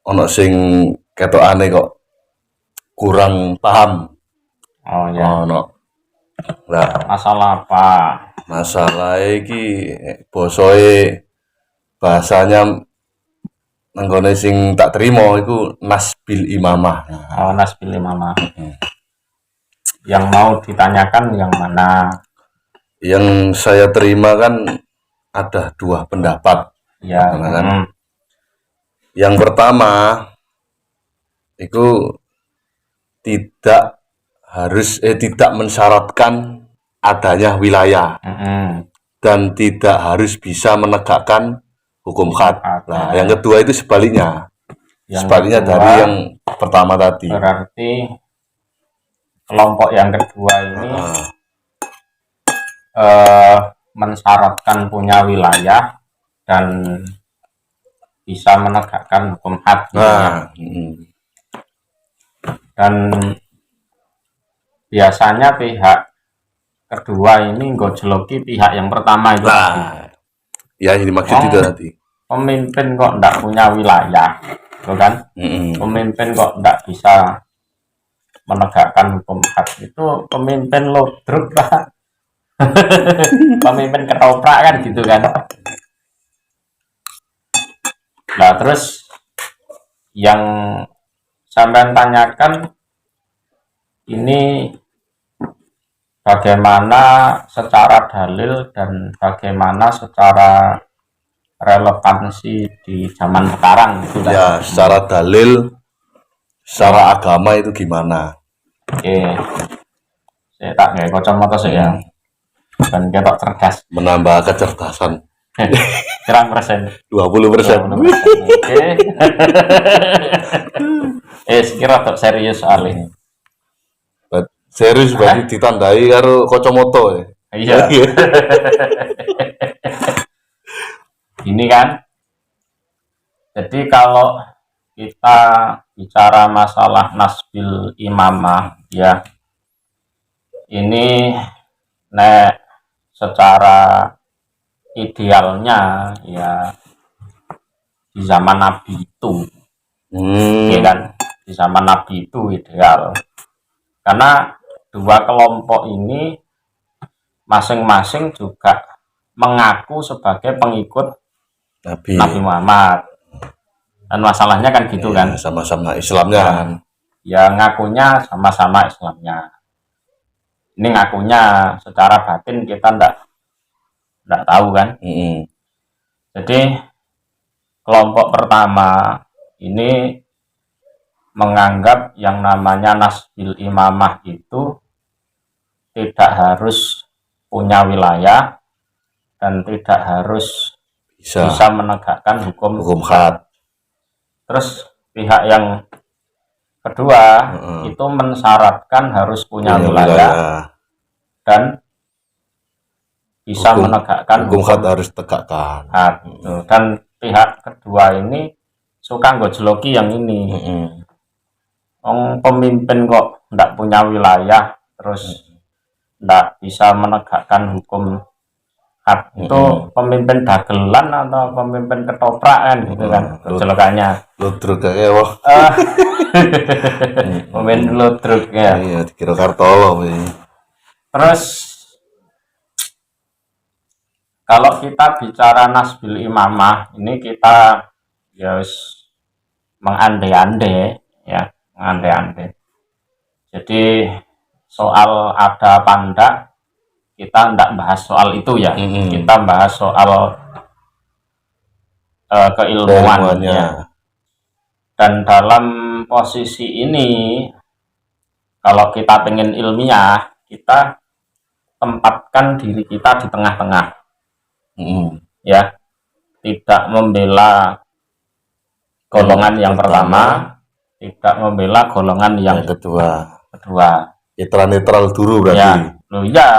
ono sing ketokane kok kurang paham. Oh ya. Ono. Lah, Masalah apa? masalah iki basae bahasanya nenggone sing tak terima iku nasbil imamah. Oh, Nasbil Imamah. Yang mau ditanyakan yang mana? Yang saya terima kan ada dua pendapat. Ya. Kan? Yang pertama itu tidak mensyaratkan adanya wilayah dan tidak harus bisa menegakkan hukum had. Nah, yang kedua itu sebaliknya. Sebaliknya kedua, dari yang pertama tadi. Berarti kelompok yang kedua ini mensyaratkan punya wilayah dan bisa menegakkan hukum had. Dan biasanya pihak kedua ini gojloki pihak yang pertama itu. Ya ini maksud itu tadi. Pemimpin kok ndak punya wilayah, kan? Pemimpin kok ndak bisa menegakkan hukum had, itu pemimpin lodruk lah. Pemimpin ketoprak kan gitu kan. Nah terus yang sampean tanyakan ini bagaimana secara dalil dan bagaimana secara relevansi di zaman sekarang gitu kan. Ya, secara dalil, secara agama itu gimana? Oke. Saya tak nggak kacamata saya. Dan ketok cerdas. Menambah kecerdasan. Kurang persen. 20%. Oke. Sekira tok serius soalnya. Serius berarti ditandai karo kacamata ya. Iya. Ini kan, jadi kalau kita bicara masalah nasbil imamah ya, ini secara idealnya ya di zaman Nabi itu, ya kan, di zaman Nabi itu ideal, karena dua kelompok ini masing-masing juga mengaku sebagai pengikut Nabi Muhammad, dan masalahnya kan gitu ya, kan, sama-sama Islamnya kan, ya ngakunya sama-sama Islamnya, ini ngakunya secara batin kita ndak tahu kan. Jadi kelompok pertama ini menganggap yang namanya nasbil imamah itu tidak harus punya wilayah dan tidak harus bisa menegakkan hukum had. Terus pihak yang kedua itu mensyaratkan harus punya wilayah dan bisa menegakkan hukum had, harus tegakkan had. Dan pihak kedua ini suka gojloki yang ini. Pemimpin kok ndak punya wilayah terus ndak bisa menegakkan hukum had, itu pemimpin dagelan atau pemimpin ketoprak kan gitu kan gojlokannya. Ludruk kayak wah. Pemimpin ludruk ya. Iya, dikira Kartolo. Terus kalau kita bicara nasbil imamah ini kita ya mengandai-andai ya, mengandai-andai. Jadi soal ada apa enggak, kita enggak bahas soal itu ya. Kita bahas soal keilmuannya. Dan dalam posisi ini, kalau kita pengen ilmiah, kita tempatkan diri kita di tengah-tengah. Ya, tidak membela golongan yang pertama, tidak membela golongan yang kedua. Netral dulu berarti. Ya, ya.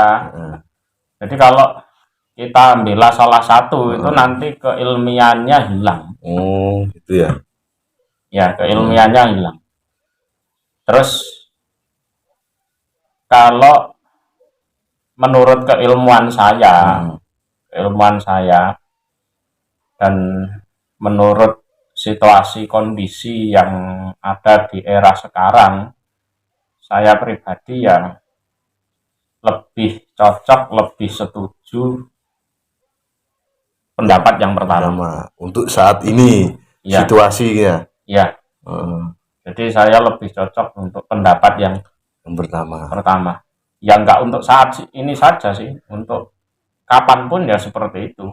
Jadi kalau kita membela salah satu itu nanti keilmiannya hilang. Gitu ya. Ya, keilmiannya hilang. Terus kalau menurut keilmuan saya dan menurut situasi kondisi yang ada di era sekarang, saya pribadi yang lebih cocok, lebih setuju pendapat yang pertama. Untuk saat ini Ya, situasinya. ya. Jadi saya lebih cocok untuk pendapat yang pertama. Ya nggak untuk saat ini saja sih, untuk kapanpun ya seperti itu.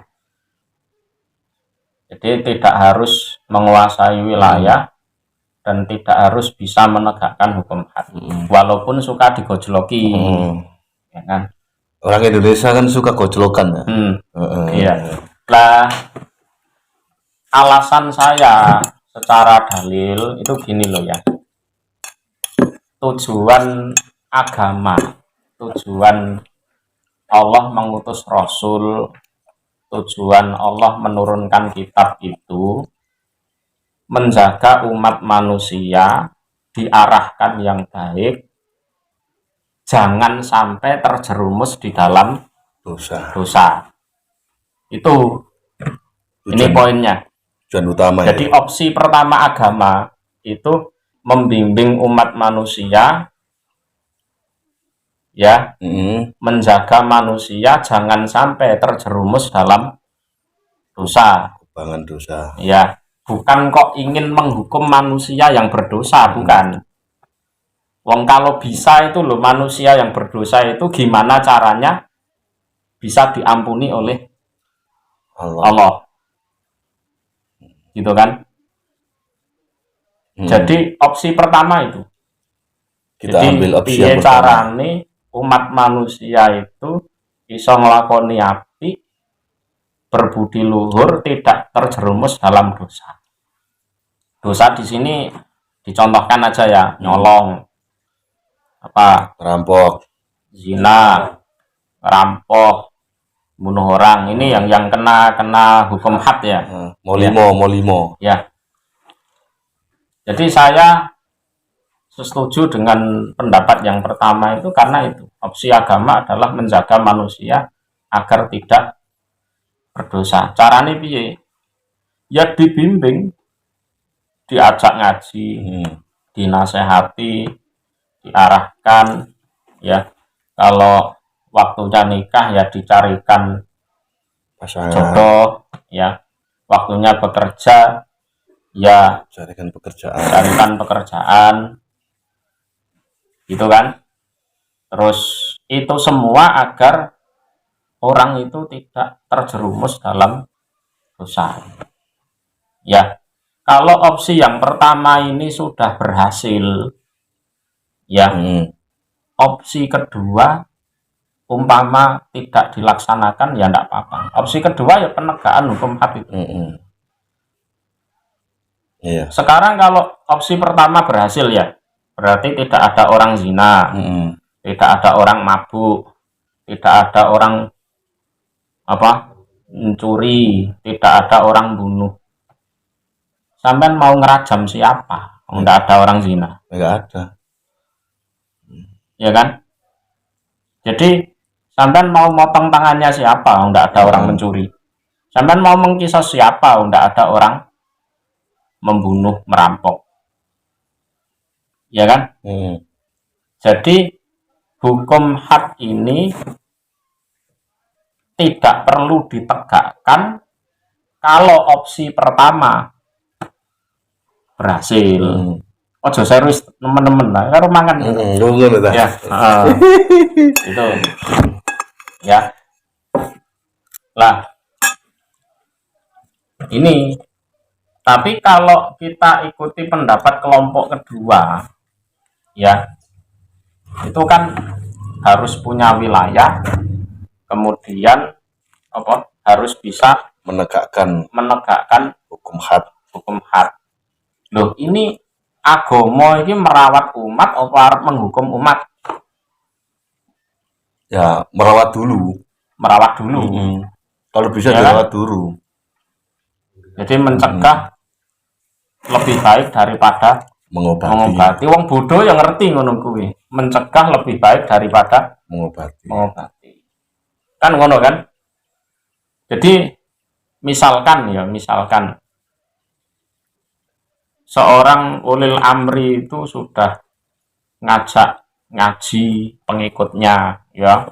Jadi tidak harus menguasai wilayah dan tidak harus bisa menegakkan hukum had. Walaupun suka digojloki, ya kan? Orang Indonesia kan suka gojlokan ya. Iya. Lah, alasan saya secara dalil itu gini loh ya. Tujuan agama, tujuan Allah mengutus Rasul, tujuan Allah menurunkan kitab itu menjaga umat manusia diarahkan yang baik, jangan sampai terjerumus di dalam dosa. Itu ini poinnya. Tujuan utama. Jadi opsi pertama agama itu membimbing umat manusia, ya, menjaga manusia jangan sampai terjerumus dalam dosa. Ya, bukan kok ingin menghukum manusia yang berdosa, bukan. Wong kalau bisa itu loh, manusia yang berdosa itu gimana caranya bisa diampuni oleh Allah. Gitu kan? Jadi opsi pertama itu. Kita jadi ambil opsi yang pertama. Carane umat manusia itu bisa ngelakoni api, berbudi luhur, tidak terjerumus dalam dosa. Dosa di sini dicontohkan aja ya, nyolong, rampok, zina, rampok, bunuh orang. Ini yang kena hukum had ya. Mau limo. Ya. Jadi saya setuju dengan pendapat yang pertama itu karena itu opsi agama adalah menjaga manusia agar tidak berdosa. Caranya piye? Ya dibimbing, diajak ngaji, dinasehati, diarahkan, ya. Kalau waktunya nikah ya dicarikan jodoh, ya. Waktunya bekerja, ya carikan pekerjaan, gitu kan. Terus itu semua agar orang itu tidak terjerumus dalam dosa. Ya, kalau opsi yang pertama ini sudah berhasil, ya, opsi kedua umpama tidak dilaksanakan ya enggak apa-apa. Opsi kedua ya penegakan hukum had itu. Iya. Sekarang kalau opsi pertama berhasil ya, berarti tidak ada orang zina, tidak ada orang mabuk, tidak ada orang mencuri, tidak ada orang bunuh. Sampean mau ngerajam siapa? Enggak ada orang zina. Enggak ada. Ya kan? Jadi sampean mau motong tangannya siapa? Enggak ada orang mencuri. Sampean mau mengkisah siapa? Enggak ada orang membunuh, merampok. Ya kan? Jadi hukum had ini tidak perlu ditegakkan kalau opsi pertama berhasil. Ojo serius teman-teman lah, karo mangan. Ya, itu. Ya. Lah. Ini. Tapi kalau kita ikuti pendapat kelompok kedua, ya, itu kan harus punya wilayah, kemudian harus bisa menegakkan hukum had. Loh, ini agama ini merawat umat atau harus menghukum umat? Ya, merawat dulu. Kalau bisa ya, dirawat dulu. Jadi mencegah lebih baik daripada mengobati. Wong bodoh yang ngerti ngono kuwi. Mencegah lebih baik daripada mengobati. Kan ngono kan? Jadi misalkan seorang ulil amri itu sudah ngajak ngaji pengikutnya, ya.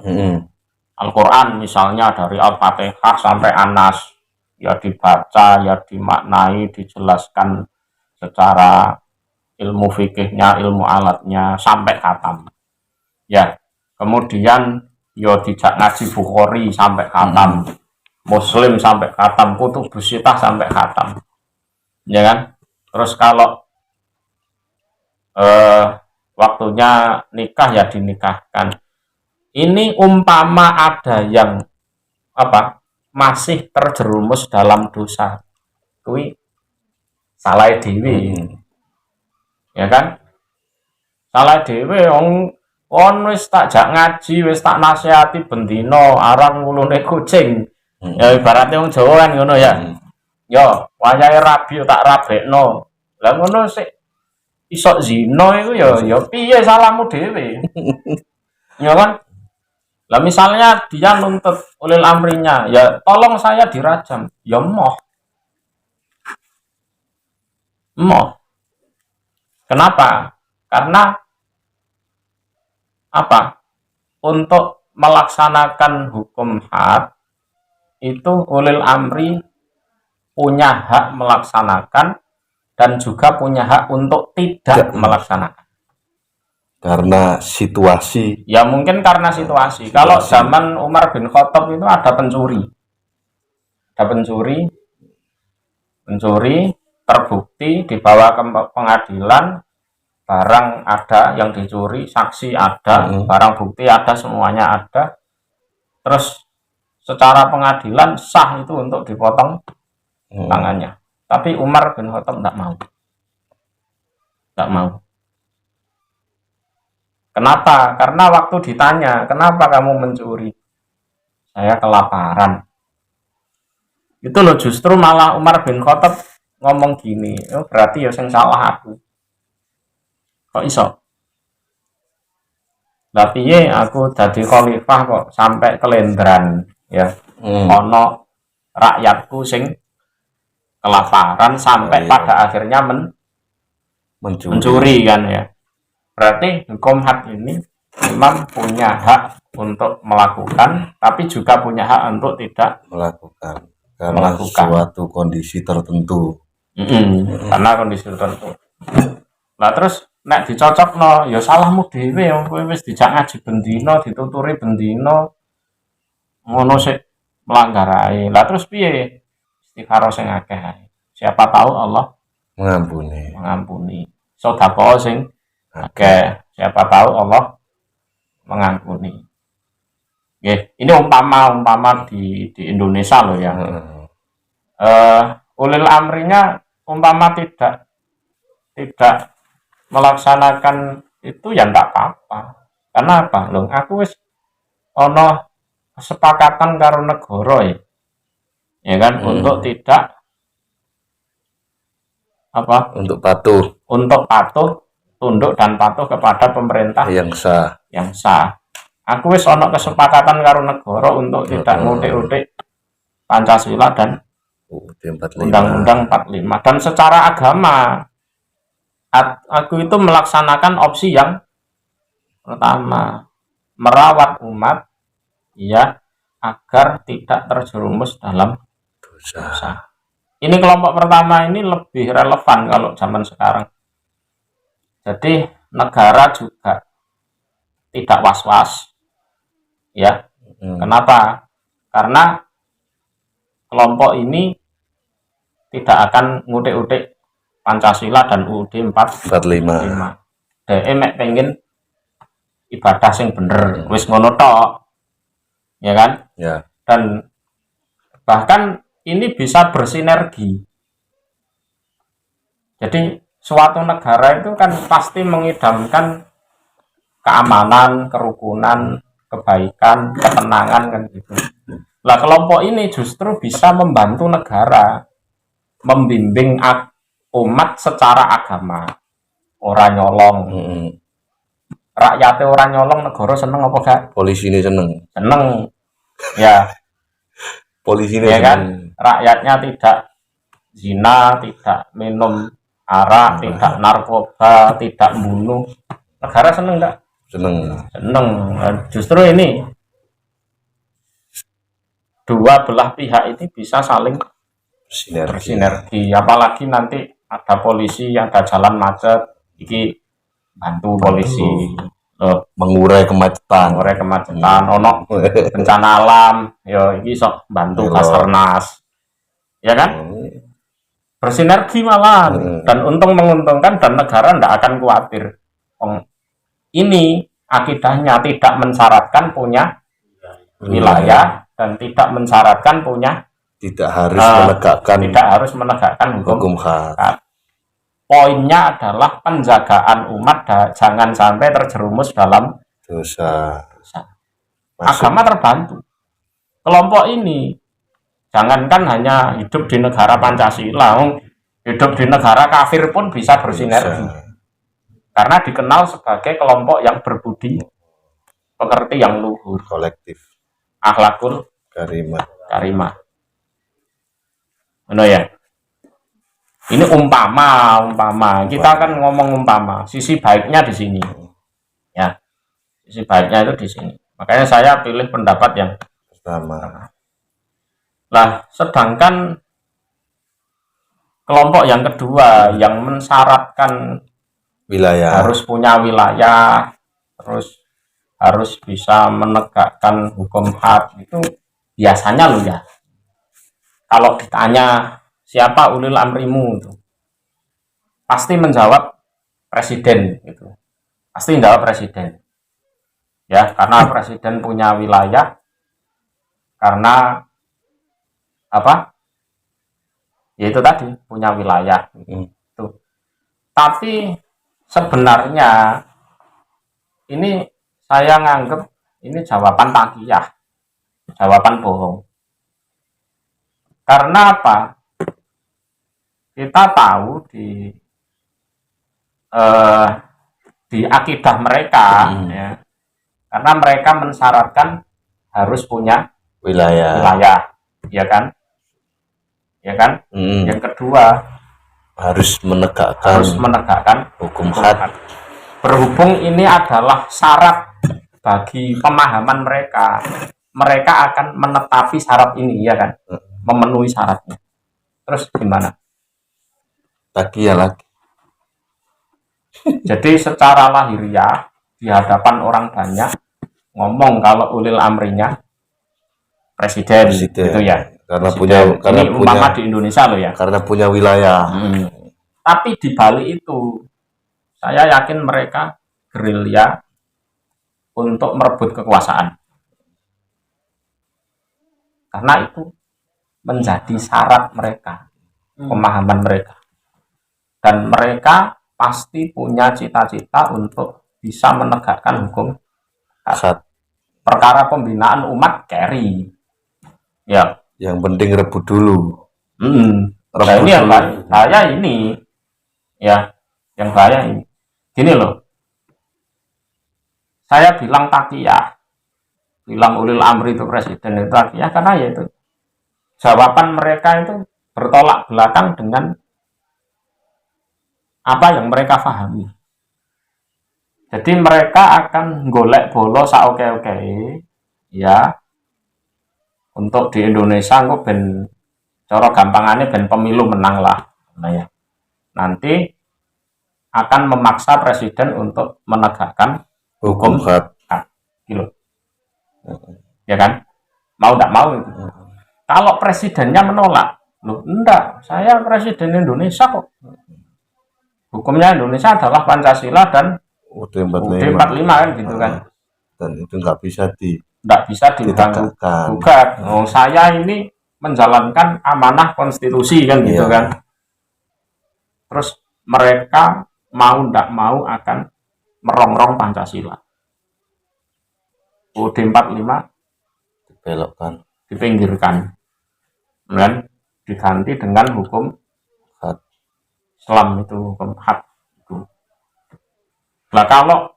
Al-Quran misalnya dari Al-Fatihah sampai Anas, ya dibaca, ya dimaknai, dijelaskan secara ilmu fikihnya, ilmu alatnya sampai khatam. Ya, kemudian yo dijak ngaji Bukhari sampai khatam, Muslim sampai khatam, Kutubus Sittah sampai khatam. Ya kan? Terus kalau waktunya nikah ya dinikahkan. Ini umpama ada yang masih terjerumus dalam dosa, kui salah dewi, ya kan? Salah dewi, wis tak jak ngaji, wis tak nasihati bendino, arang ngulune kucing. Ya ibaratnya wong Jawa kan ngono ya. Yo, wayahe rabi tak rabekno. Lah ngono sik isok zina iku ya piye salahmu dhewe. Ya kan? Lah misalnya dia nuntut ulil amrinya, ya tolong saya dirajam. Ya moh. Kenapa? Karena untuk melaksanakan hukum had itu ulil amri punya hak melaksanakan dan juga punya hak untuk tidak melaksanakan. Karena situasi. Ya mungkin karena situasi. Kalau zaman Umar bin Khattab itu ada pencuri. Pencuri terbukti dibawa ke pengadilan, barang ada yang dicuri, saksi ada, barang bukti ada, semuanya ada. Terus secara pengadilan sah itu untuk dipotong tangannya. Tapi Umar bin Khattab tidak mau. Kenapa? Karena waktu ditanya, kenapa kamu mencuri? Saya kelaparan. Itu loh, justru malah Umar bin Khattab ngomong gini, oh, berarti ya yang salah aku. Kok iso? Tapi aku jadi khalifah kok sampai kelendran, ya. Ono rakyatku sing kelaparan sampai pada akhirnya mencuri kan ya. Berarti hukum had ini memang punya hak untuk melakukan, tapi juga punya hak untuk tidak melakukan karena suatu kondisi tertentu. Karena kondisi tertentu. Lah terus nek dicocokno ya salahmu dhewe, kowe wis dijak ngaji bendino, dituturi bendino, ngono sik melanggar ae. Lah terus piye? Istikharah sing akeh. Siapa tahu Allah mengampuni. Sedekah sing akeh. Siapa tahu Allah mengampuni. Ini umpama di Indonesia loh ya. Ulil amrinya umpama tidak melaksanakan itu ya enggak apa-apa. Karena apa? Loh, aku wis ono kesepakatan karo negara ya kan, untuk tidak untuk patuh, tunduk dan patuh kepada pemerintah yang sah. Aku wis ono kesepakatan karo negara untuk tidak ngutik-utik Pancasila dan Undang-Undang 45. Dan secara agama aku itu melaksanakan opsi yang pertama, merawat umat ya agar tidak terjerumus dalam dosa. Ini kelompok pertama ini lebih relevan kalau zaman sekarang. Jadi negara juga tidak was-was ya. Kenapa? Karena kelompok ini tidak akan ngutik-utik Pancasila dan UUD 45. Dhek mek pengen ibadah sing bener, wis ngono tok. Ya kan? Ya. Dan bahkan ini bisa bersinergi. Jadi suatu negara itu kan pasti mengidamkan keamanan, kerukunan, kebaikan, ketenangan kan gitu. Lah kelompok ini justru bisa membantu negara membimbing umat secara agama. Ora nyolong. Rakyatnya ora nyolong, negara seneng apa gak? Polisi ini seneng. Ya. Polisi ini ya kan? Rakyatnya tidak zina, tidak minum arak, tidak narkoba, tidak bunuh. Negara seneng enggak? Seneng. Seneng. Justru ini dua belah pihak ini bisa saling bersinergi. Apalagi nanti ada polisi yang ada jalan macet, iki bantu polisi mengurai kemacetan. Ono bencana alam, yo iki sok bantu Basarnas. Ya kan? Bersinergi malah dan untung menguntungkan, dan negara tidak akan khawatir. Ini akidahnya tidak mensyaratkan punya wilayah dan tidak mensyaratkan punya tidak harus menegakkan hukum had. Poinnya adalah penjagaan umat jangan sampai terjerumus dalam dosa. Agama terbantu. Kelompok ini jangankan hanya hidup di negara Pancasila, hidup di negara kafir pun bisa bersinergi. Karena dikenal sebagai kelompok yang berbudi pekerti yang luhur, kolektif, akhlakul karimah. Benar ya? Ini umpama. Kita kan ngomong umpama. Sisi baiknya di sini. Ya. Sisi baiknya itu di sini. Makanya saya pilih pendapat yang pertama. Lah, sedangkan kelompok yang kedua yang mensyaratkan wilayah, harus punya wilayah, terus harus bisa menegakkan hukum had, itu biasanya loh ya. Kalau ditanya siapa ulil amrimu itu, pasti menjawab presiden itu. Pasti menjawab presiden. Ya, karena presiden punya wilayah, karena apa? Yaitu tadi punya wilayah itu. Tapi sebenarnya ini saya nganggep ini jawaban takiyah, jawaban bohong. Karena apa? Kita tahu di akidah mereka, ya, karena mereka mensyaratkan harus punya wilayah, ya kan? Yang kedua harus menegakkan hukum had. Berhubung ini adalah syarat bagi pemahaman mereka, mereka akan menetapi syarat ini, ya kan? Memenuhi syaratnya. Terus gimana? Takiyah lagi. Jadi secara lahiriah di hadapan orang banyak ngomong kalau ulil amrinya presiden. Gitu ya. Karena punya di Indonesia loh ya. Karena punya wilayah. Tapi di balik itu saya yakin mereka gerilya untuk merebut kekuasaan. Karena itu menjadi syarat mereka, pemahaman mereka. Dan mereka pasti punya cita-cita untuk bisa menegakkan hukum had. Perkara pembinaan umat carry. Ya, yang penting rebut dulu. Nah, ini yang bahaya ini. Ya, yang bahaya ini. Gini loh. Saya bilang takiyah, bilang ulil amri itu presiden itu takiyah karena ya itu jawaban mereka itu bertolak belakang dengan apa yang mereka pahami. Jadi mereka akan golek bolo saoke-oke, ya, untuk di Indonesia kok ben cara gampangannya ben pemilu menang lah, nah ya. Nanti akan memaksa presiden untuk menegakkan hukum had, gitu. Ya kan? Mau tidak mau itu. Kalau presidennya menolak, loh enggak, saya presiden Indonesia kok. Hukumnya Indonesia adalah Pancasila dan UUD 45 kan gitu kan. Dan itu nggak bisa diganggu-gugat. Oh, saya ini menjalankan amanah konstitusi kan gitu kan. Terus mereka mau tidak mau akan merongrong Pancasila. UUD 45 dibelokkan, dipinggirkan, dan diganti dengan hukum had. Islam itu hukum had itu. Nah, kalau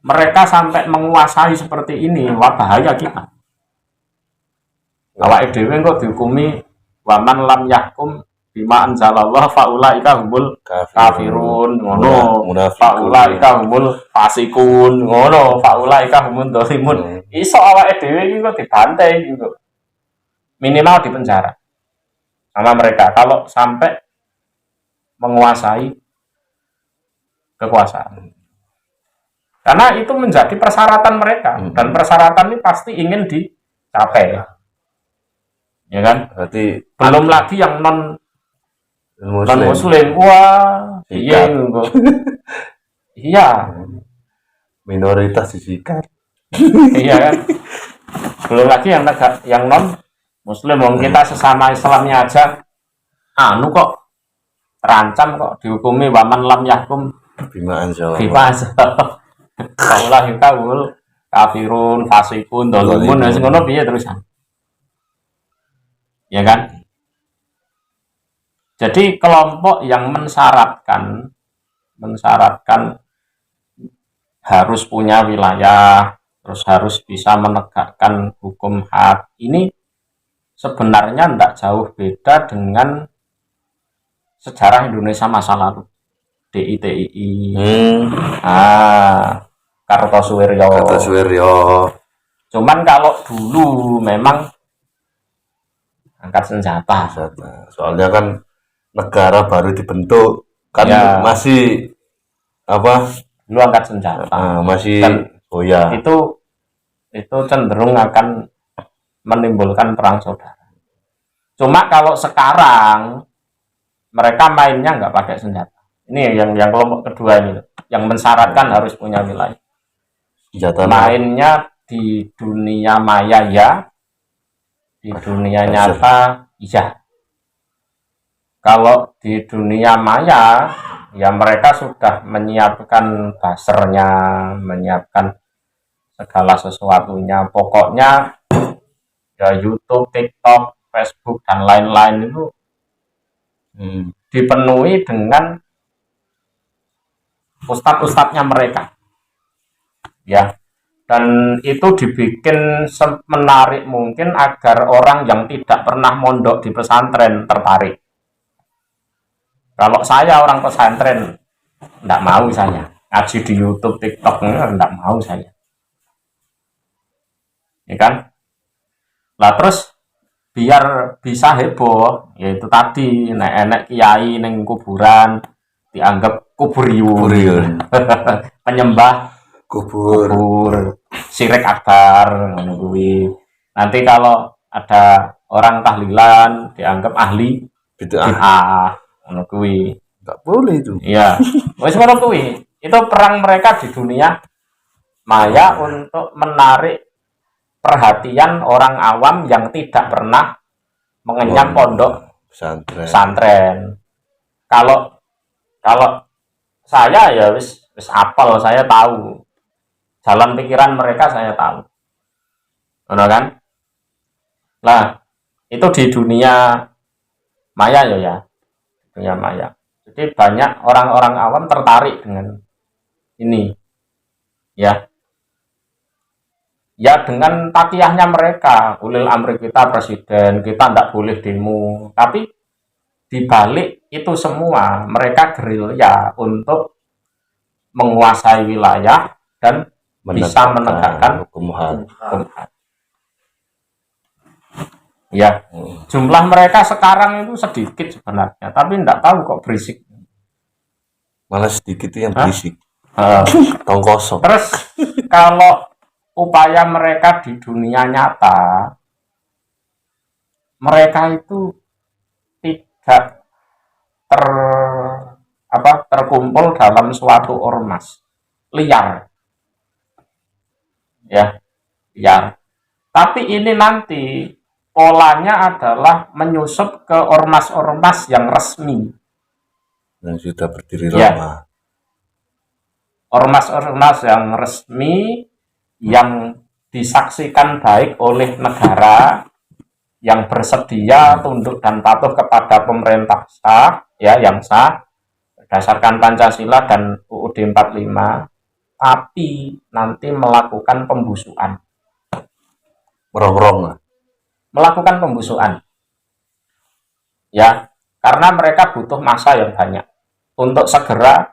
mereka sampai menguasai seperti ini, wah bahaya kita. Awake dhewe kok dihukumi waman lam yahkum bima anzalallah faulaika humul kafirun ngono, faulaika humul fasikun ngono, faulaika humul dzalimun. Iso awake dhewe iki kok dibantai gitu. Minimal di penjara sama mereka kalau sampai menguasai kekuasaan. Karena itu menjadi persyaratan mereka dan persyaratan ini pasti ingin dicapai. Ya kan? Berarti belum lagi yang non muslim. Wah, iya gitu. Iya. Minoritas disikat. Iya kan? Belum lagi yang non muslim. Kita sesama Islamnya aja kok terancam kok dihukumi waman lam yahkum bima anzalallah. Kaulah kita kafirun fasikun dolimun wis ngono piye terusan. Ya kan? Jadi kelompok yang mensyaratkan harus punya wilayah, terus harus bisa menegakkan hukum had, ini sebenarnya tidak jauh beda dengan sejarah Indonesia masa lalu. DITII, Kartosuwiryo. Cuman kalau dulu memang angkat senjata. Soalnya kan negara baru dibentuk kan ya, masih apa? Dulu angkat senjata. Masih ya. Itu cenderung akan menimbulkan perang saudara. Cuma kalau sekarang mereka mainnya nggak pakai senjata. Ini yang kelompok kedua ini, yang mensyaratkan harus punya wilayah. Mainnya di dunia maya ya, di dunia nyata iya. Kalau di dunia maya ya mereka sudah menyiapkan basernya, menyiapkan segala sesuatunya. Pokoknya ya YouTube, TikTok, Facebook dan lain-lain itu dipenuhi dengan ustadz-ustadznya mereka, ya, dan itu dibikin menarik mungkin agar orang yang tidak pernah mondok di pesantren tertarik. Kalau saya orang pesantren, tidak mau saya ngaji di YouTube, TikTok, tidak mau saya, ya kan? Lah terus biar bisa heboh, yaitu tadi enek kiai neng kuburan dianggap kuburiun. Penyembah kubur syirik akbar. Nanti kalau ada orang tahlilan dianggap ahli bid'ah. Nggak boleh itu. Iya. Wis ngono kuwi. Itu perang mereka di dunia maya untuk menarik perhatian orang awam yang tidak pernah mengenyam pondok pesantren. Kalau saya ya wis apal, saya tahu jalan pikiran mereka, saya tahu, benar kan? Nah itu di dunia maya ya, dunia maya. Jadi banyak orang-orang awam tertarik dengan ini, ya dengan takiyahnya mereka, ulil amri kita presiden, kita tidak boleh demo, tapi dibalik itu semua mereka gerilya untuk menguasai wilayah dan bisa menegakkan hukum had. Ya, jumlah mereka sekarang itu sedikit sebenarnya, tapi tidak tahu kok berisik. Malah sedikit yang berisik. Tong kosong. Terus kalau upaya mereka di dunia nyata, mereka itu tidak terkumpul dalam suatu ormas liar, ya liar. Tapi ini nanti polanya adalah menyusup ke ormas-ormas yang resmi, yang sudah berdiri lama. Ormas-ormas yang resmi yang disaksikan baik oleh negara, yang bersedia tunduk dan patuh kepada pemerintah sah, ya yang sah berdasarkan Pancasila dan UUD 45, tapi nanti melakukan pembusukan, melakukan pembusukan, ya karena mereka butuh masa yang banyak untuk segera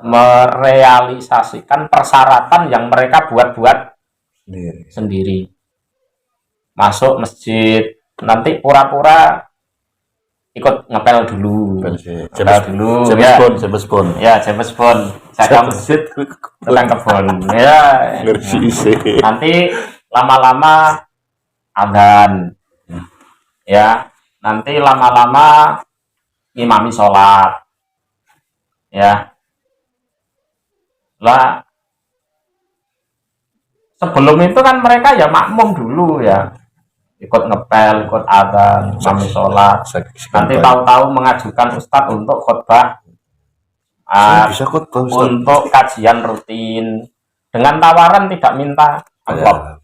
merealisasikan persyaratan yang mereka buat-buat sendiri. Masuk masjid, nanti pura-pura ikut ngepel dulu. James Bond. Ya, James Bond. Jaga masjid, tukang kebon. Ya. Nanti lama-lama adzan. Ya, nanti lama-lama ngimami sholat. Ya. Lah, sebelum itu kan mereka ya makmum dulu ya, ikut ngepel, ikut adzan, ngimami sholat. Nanti tahu-tahu mengajukan ustadz untuk khutbah, bisa khutbah untuk kajian rutin dengan tawaran tidak minta amplop.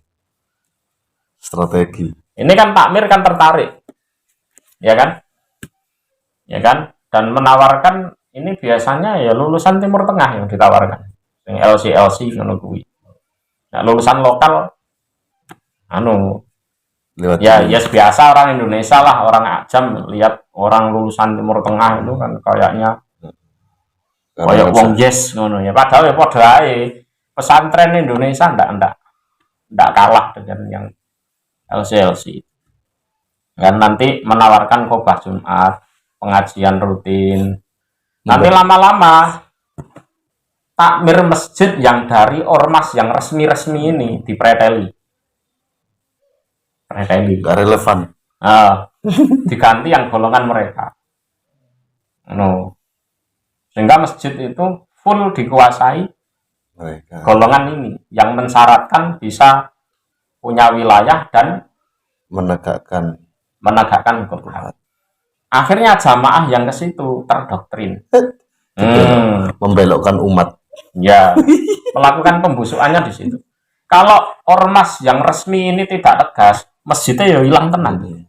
Strategi. Ini kan takmir kan tertarik, ya kan, dan menawarkan ini biasanya ya lulusan Timur Tengah yang ditawarkan, yang LC menunggui. Nah, lulusan lokal, ya biasa orang Indonesia lah, orang ajam lihat orang lulusan Timur Tengah itu kan kayaknya kayak wong yes ngono ya. Padahal ya padha ae pesantren Indonesia ndak kalah dengan yang LC. Dan nanti menawarkan khotbah Jumat, pengajian rutin. Nanti lama-lama takmir masjid yang dari ormas yang resmi-resmi ini dipreteli. Gak relevan. Diganti yang golongan mereka. Sehingga masjid itu full dikuasai mereka. Golongan ini yang mensyaratkan bisa punya wilayah dan menegakkan hukum. Akhirnya jamaah yang ke situ terdoktrin. Membelokkan umat. Ya, melakukan pembusukannya di situ. Kalau ormas yang resmi ini tidak tegas, masjidnya ya hilang tenang.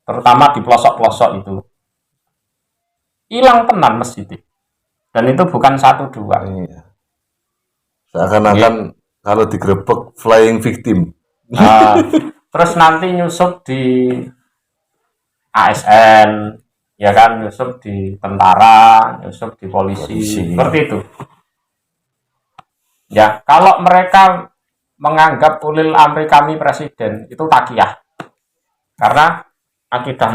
Terutama di pelosok-pelosok itu. Hilang tenang masjid. Dan itu bukan 1-2. Iya. Seakan-akan kalau digerebek flying victim. Terus nanti nyusup di ASN, ya kan, nyusup di tentara, nyusup di polisi. Seperti itu. Ya, kalau mereka menganggap ulil amri kami presiden itu takiyah. Karena akidah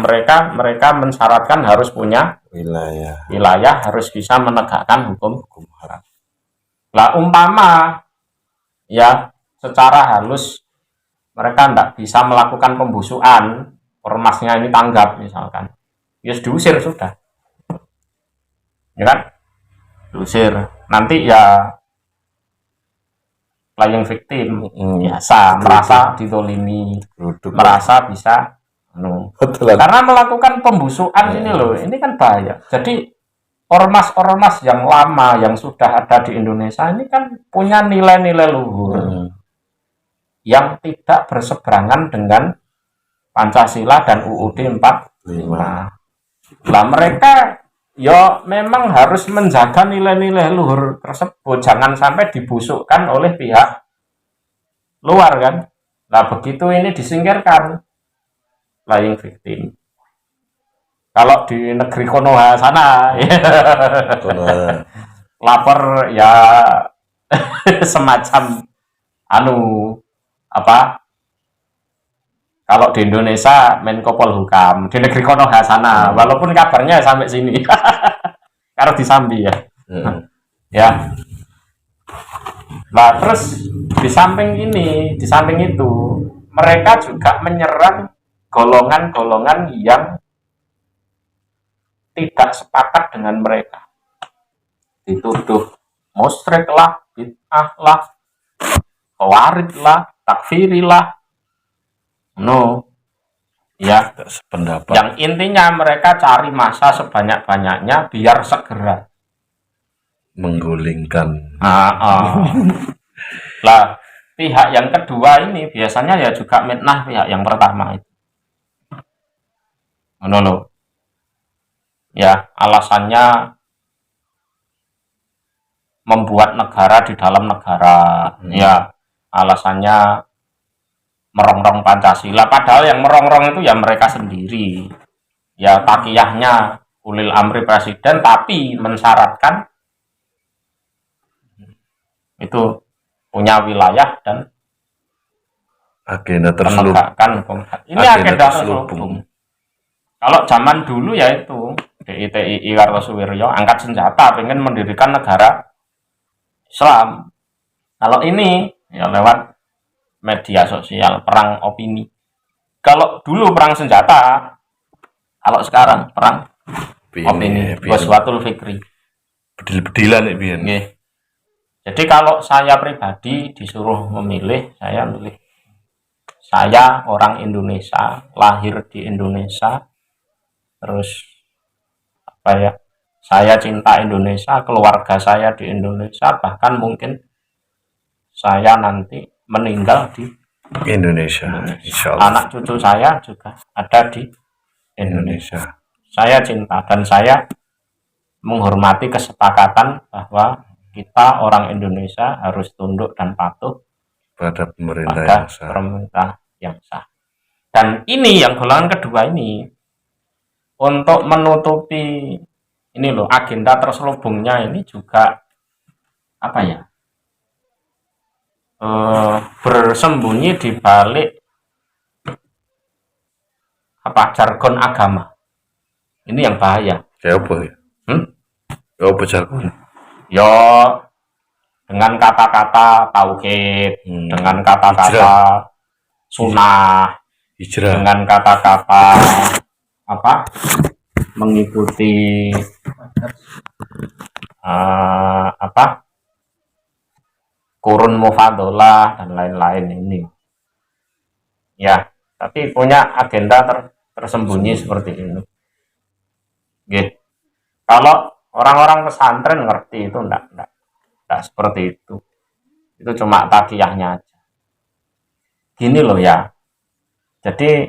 mereka mensyaratkan harus punya wilayah, harus bisa menegakkan hukum haram. Lah umpama ya secara halus mereka tidak bisa melakukan pembusukan, ormasnya ini tanggap misalkan, ya diusir sudah, ya kan, diusir. Nanti ya playing victim biasa, merasa ditolimi, merasa bisa karena melakukan pembusukan ini loh, ini kan bahaya. Jadi ormas-ormas yang lama yang sudah ada di Indonesia ini kan punya nilai-nilai luhur yang tidak berseberangan dengan Pancasila dan UUD 45. Lah mereka ya memang harus menjaga nilai-nilai luhur tersebut, jangan sampai dibusukkan oleh pihak luar kan. Nah begitu ini disingkirkan, playing victim. Kalau di negeri Konoha sana lapor ya semacam kalau di Indonesia Menko Polhukam, di negeri Konoha sana, walaupun kabarnya sampai sini kalau disambi ya. Ya. Nah, terus di samping itu mereka juga menyerang golongan-golongan yang tidak sepakat dengan mereka, dituduh musyrik lah, bid'ah lah, khawarij lah, takfiri lah, ya sependapat. Yang intinya mereka cari masa sebanyak-banyaknya biar segera menggulingkan. Lah pihak yang kedua ini biasanya ya juga mitnah pihak yang pertama itu. Ya, alasannya membuat negara di dalam negara, ya, alasannya merongrong Pancasila, padahal yang merongrong itu ya mereka sendiri. Ya takiyahnya ulil amri presiden, tapi mensyaratkan itu punya wilayah dan agenda terselubung. penegakan hukum. Ini agenda terselubung. Kalau zaman dulu ya itu DITII Kartosuwiryo angkat senjata pengen mendirikan negara Islam. Kalau ini ya lewat media sosial, perang opini. Kalau dulu perang senjata, kalau sekarang perang opini. Waswatul fikri. Bedil-bedilan nek biyen. Nggih. Jadi kalau saya pribadi disuruh memilih, saya milih. Saya orang Indonesia, lahir di Indonesia, terus apa ya? Saya cinta Indonesia, keluarga saya di Indonesia, bahkan mungkin saya nanti meninggal di Indonesia. Insyaallah. Anak cucu saya juga ada di Indonesia. Saya cinta dan saya menghormati kesepakatan bahwa kita orang Indonesia harus tunduk dan patuh pada pemerintah pada yang sah. pemerintah yang sah. Dan ini yang golongan kedua ini untuk menutupi ini loh agenda terselubungnya ini juga apa ya? Bersembunyi di balik apa jargon agama. Ini yang bahaya. Kayak apa ya? Ya apa jargon? Ya dengan kata-kata tauhid, dengan kata-kata sunnah, hijrah, dengan kata-kata apa mengikuti apa kurun mufadolah dan lain-lain ini. Ya, tapi punya agenda tersembunyi seperti ini. Gitu. Kalau orang-orang pesantren ngerti itu enggak seperti itu. Itu cuma takiyahnya aja. Gini loh ya. Jadi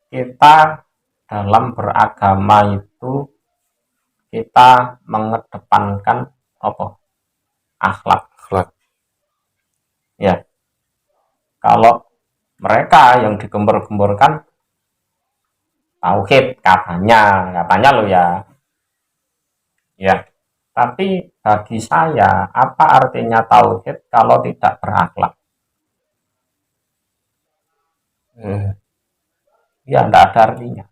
kita dalam beragama itu kita mengedepankan apa? Akhlak. Ya. Kalau mereka yang digembor-gemborkan tauhid katanya loh ya. Ya. Tapi bagi saya, apa artinya tauhid kalau tidak berakhlak? Ya, tidak ada artinya.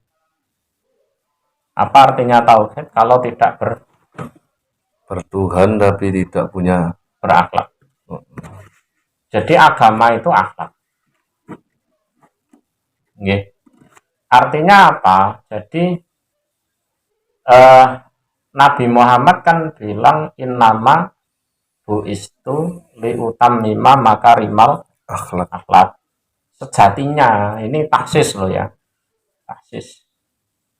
Apa artinya tauhid kalau tidak bertuhan tapi tidak punya berakhlak? Jadi agama itu akhlak. Artinya apa? Jadi Nabi Muhammad kan bilang innama buistu liutammima makarimal akhlak. Sejatinya ini taksis loh ya. Taksis.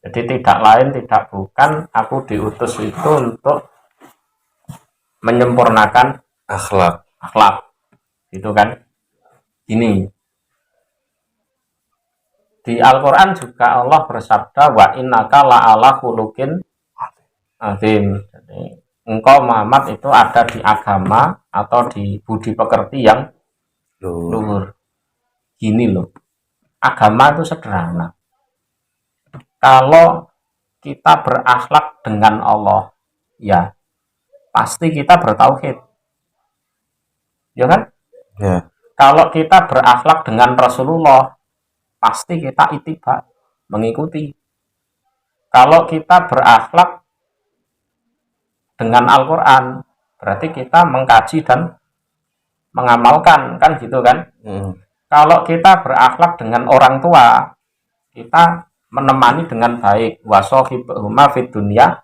Jadi tidak lain tidak bukan aku diutus itu untuk menyempurnakan akhlak. Gitu kan? Ini di Al-Quran juga Allah bersabda wa innaka la'ala khuluqin azim. Jadi engkau Muhammad itu ada di agama atau di budi pekerti yang luhur. Gini loh, agama itu sederhana. Kalau kita berakhlak dengan Allah, ya pasti kita bertauhid, ya kan? Ya. Kalau kita berakhlak dengan Rasulullah, pasti kita ittiba, mengikuti. Kalau kita berakhlak dengan Al-Quran, berarti kita mengkaji dan mengamalkan, kan gitu kan? Kalau kita berakhlak dengan orang tua, kita menemani dengan baik. Wasohibhuma fid dunya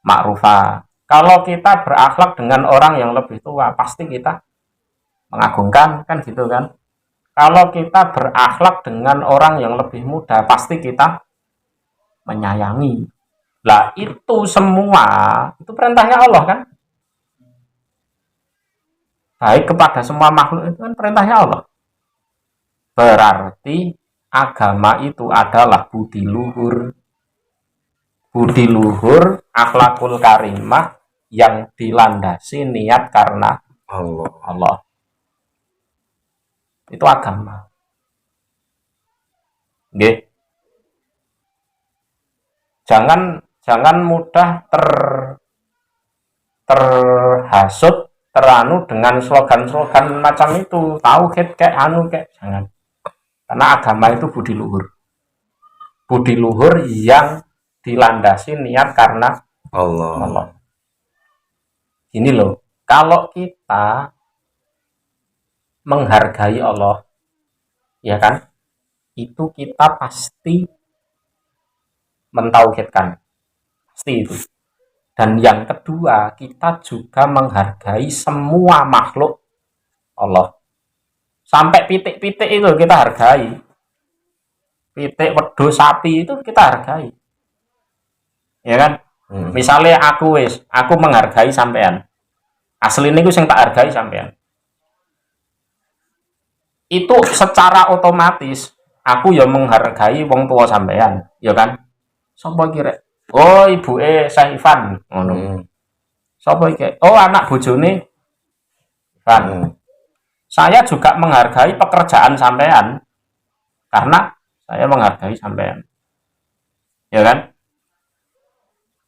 ma'rufa. Kalau kita berakhlak dengan orang yang lebih tua, pasti kita mengagungkan, kan gitu kan? Kalau kita berakhlak dengan orang yang lebih muda, pasti kita menyayangi. Lah itu semua, itu perintahnya Allah kan? Baik kepada semua makhluk itu kan perintahnya Allah. Berarti agama itu adalah budi luhur. Budi luhur, akhlakul karimah yang dilandasi niat karena Allah. Itu agama. Nggih. Jangan mudah terhasut, teranu dengan slogan-slogan macam itu, tauhid kayak anu kayak, jangan. Karena agama itu budi luhur yang dilandasi niat karena Allah. Ini loh, kalau kita menghargai Allah, ya kan, itu kita pasti mentauhidkan, pasti itu. Dan yang kedua, kita juga menghargai semua makhluk Allah. Sampai pitik-pitik itu kita hargai. Pitik, wedhus, sapi itu kita hargai. Ya kan? Misalnya aku menghargai sampean. Asline iku sing tak hargai sampean. Itu secara otomatis aku ya menghargai wong tua sampean, ya kan? Sopo iki rek? Oh, ibuke Saifan, ngono. Sopo iki? Oh, anak bojone Ivan. Saya juga menghargai pekerjaan sampean karena saya menghargai sampean. Ya kan?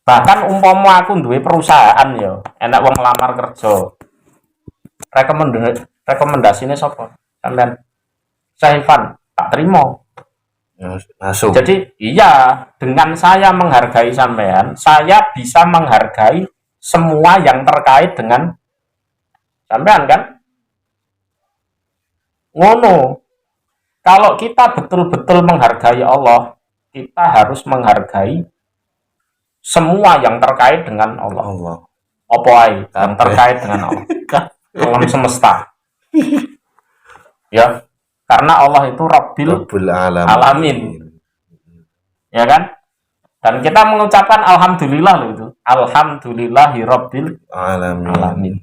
Bahkan umpama aku duwe perusahaan ya, enak wong ngelamar kerja. Rekomendasinya sapa? Sampean. Saifan, tak terima. Langsung. Jadi iya, dengan saya menghargai sampean, saya bisa menghargai semua yang terkait dengan sampean kan? Ngono. Kalau kita betul-betul menghargai Allah, kita harus menghargai semua yang terkait dengan Allah. Apa ae yang terkait dengan Allah? Alam semesta. Ya, karena Allah itu Rabbul Alamin. Ya kan? Dan kita mengucapkan alhamdulillah loh itu. Alhamdulillahi Rabbil Alamin.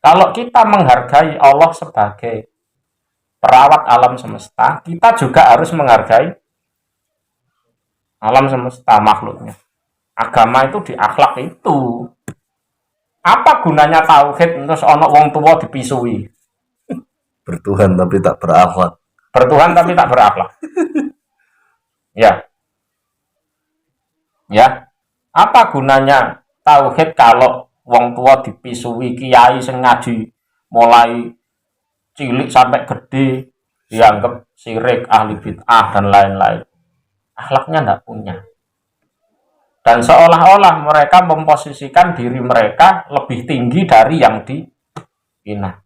Kalau kita menghargai Allah sebagai perawat alam semesta, kita juga harus menghargai alam semesta makhluknya. Agama itu di akhlak itu. Apa gunanya tauhid terus ono wong tua dipisui? Bertuhan tapi tak berakhlak. Bertuhan tapi tak berakhlak. Ya. Ya. Apa gunanya tauhid kalau wong tua dipisui, kiai sing ngaji mulai cilik sampai gede dianggap syirik, ahli bid'ah dan lain-lain. Akhlaknya enggak punya. Dan seolah-olah mereka memposisikan diri mereka lebih tinggi dari yang dihina.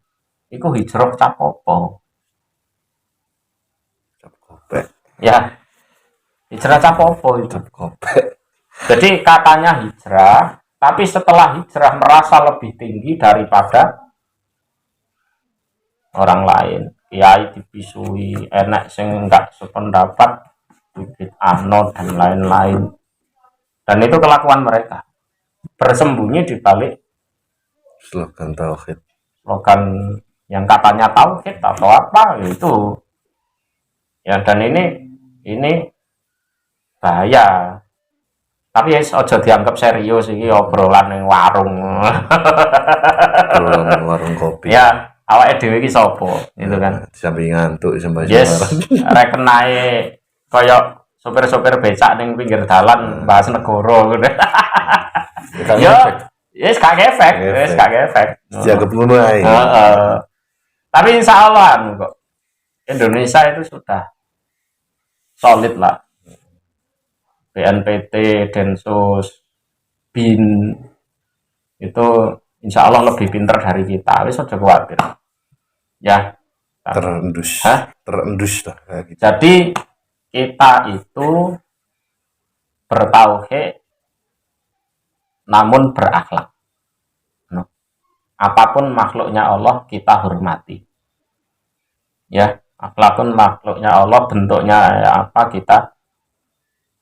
Iku hijrah capopo. Ya, hijrah capopo itu. Jadi katanya hijrah, tapi setelah hijrah merasa lebih tinggi daripada orang lain. Kiai dipisui, enak sing enggak sependapat, bibit ano dan lain-lain. Dan itu kelakuan mereka. Bersembunyi di balik slogan tauhid. Slogan yang katanya tauhid atau apa itu. Ya, dan ini bahaya. Tapi ya ojo dianggap serius iki obrolan ning warung. Obrolan warung kopi. Ya, awake dhewe iki sapa? Itu kan. Sampai ngantuk sampai Yes, reken ae kaya sopir-sopir becak ning pinggir dalan bahas negara ngono. Yo, wis gak efek. Jaga ngono ae. Tapi insyaallah kok Indonesia itu sudah solid lah. BNPT, Densus, BIN itu insya Allah lebih pintar dari kita. Wis aja khawatir. Ya. Terendus lah kayak gitu. Jadi kita itu bertauhid namun berakhlak. Apapun makhluknya Allah kita hormati. Ya, apapun makhluknya Allah bentuknya apa kita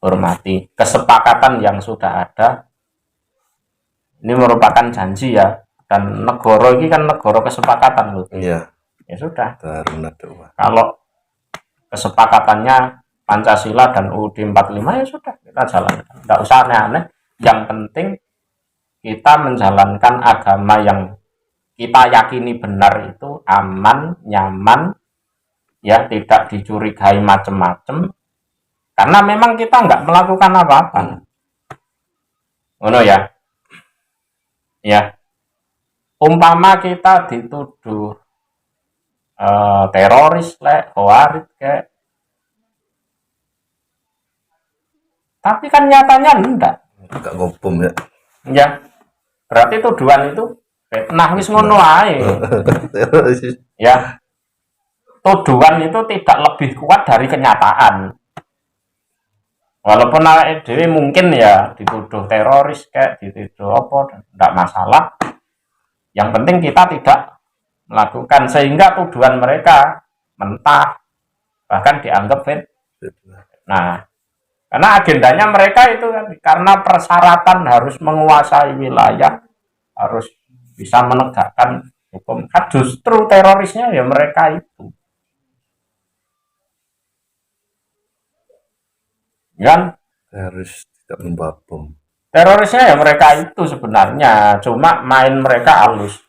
hormati. Kesepakatan yang sudah ada ini merupakan janji ya, dan negara ini kan negara kesepakatan loh. Iya. Ya sudah. Kalau kesepakatannya Pancasila dan UUD 45 ya sudah kita jalankan. Enggak usah aneh-aneh. Yang penting kita menjalankan agama yang kita yakini benar itu aman, nyaman, ya tidak dicurigai macam-macam, karena memang kita nggak melakukan apa-apa. Ngono ya. Ya. Umpama kita dituduh teroris lek, khawarij kayak. Tapi kan nyatanya enggak. Enggak ngobom ya. Ya. Berarti tuduhan itu fitnah wis ngono ae. Ya. Tuduhan itu tidak lebih kuat dari kenyataan. Walaupun awake dhewe mungkin ya dituduh teroris kayak dituduh apa, enggak masalah. Yang penting kita tidak melakukan, sehingga tuduhan mereka mentah, bahkan dianggap fitnah. Nah, karena agendanya mereka itu kan, karena persyaratan harus menguasai wilayah, harus bisa menegakkan hukum. Kan justru terorisnya ya mereka itu. Kan Harus tidak membawa bom. terorisnya ya mereka itu sebenarnya, cuma main mereka halus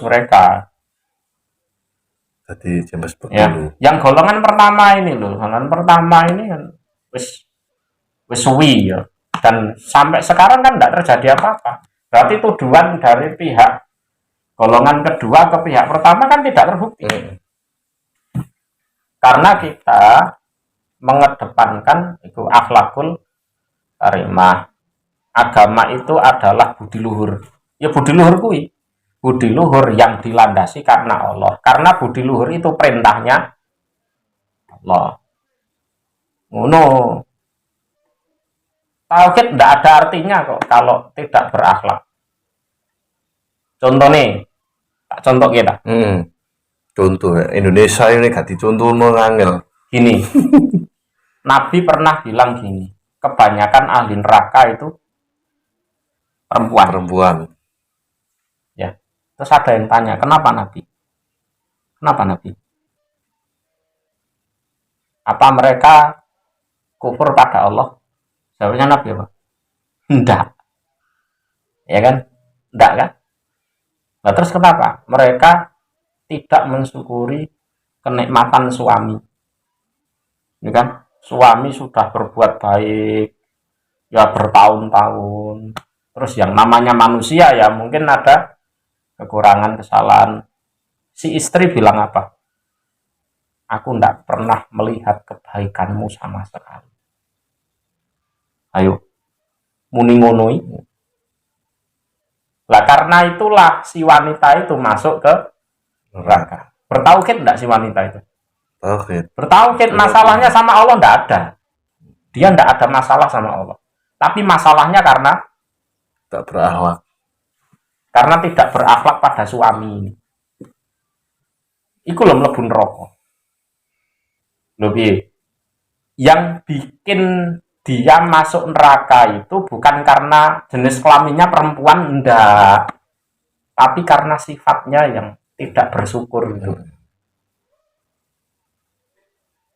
mereka. Jadi James Bond Ya, dulu. yang golongan pertama ini loh, golongan pertama ini kan wis suwi ya, dan sampai sekarang kan tidak terjadi apa-apa. Berarti tuduhan dari pihak golongan kedua ke pihak pertama kan tidak terbukti. Karena kita mengedepankan itu akhlakul karimah. Agama itu adalah budi luhur. Ya budi luhur kuwi. Budi luhur yang dilandasi karena Allah. Karena budi luhur itu perintahnya Allah. Ngono. Tauhid tidak ada artinya kok kalau tidak berakhlak. Contoh nih, tak contoh kita. Contoh ya, Indonesia ini gak dicontoh ngangel. Gini, Nabi pernah bilang gini, kebanyakan ahli neraka itu perempuan. Ya, terus ada yang tanya, kenapa Nabi? Kenapa Nabi? Apa mereka kufur pada Allah? Jawabnya Nabi apa? Enggak. Ya kan? Enggak kan? Nah, terus kenapa? Mereka tidak mensyukuri kenikmatan suami. Ini kan? Suami sudah berbuat baik ya bertahun-tahun. Terus yang namanya manusia ya mungkin ada kekurangan, kesalahan. Si istri bilang apa? Aku tidak pernah melihat kebaikanmu sama sekali. Ayo, muni ngono iku. Lah karena itulah si wanita itu masuk ke neraka. Bertauhid enggak si wanita itu? Tauhid. Bertauhid, masalahnya sama Allah enggak ada. Dia enggak ada masalah sama Allah. Tapi masalahnya karena tak berakhlak. Karena tidak berakhlak pada suami ini. Iku lho mlebu neraka. Lho piye? Yang bikin dia masuk neraka itu bukan karena jenis kelaminnya perempuan, enggak, tapi karena sifatnya yang tidak bersyukur itu.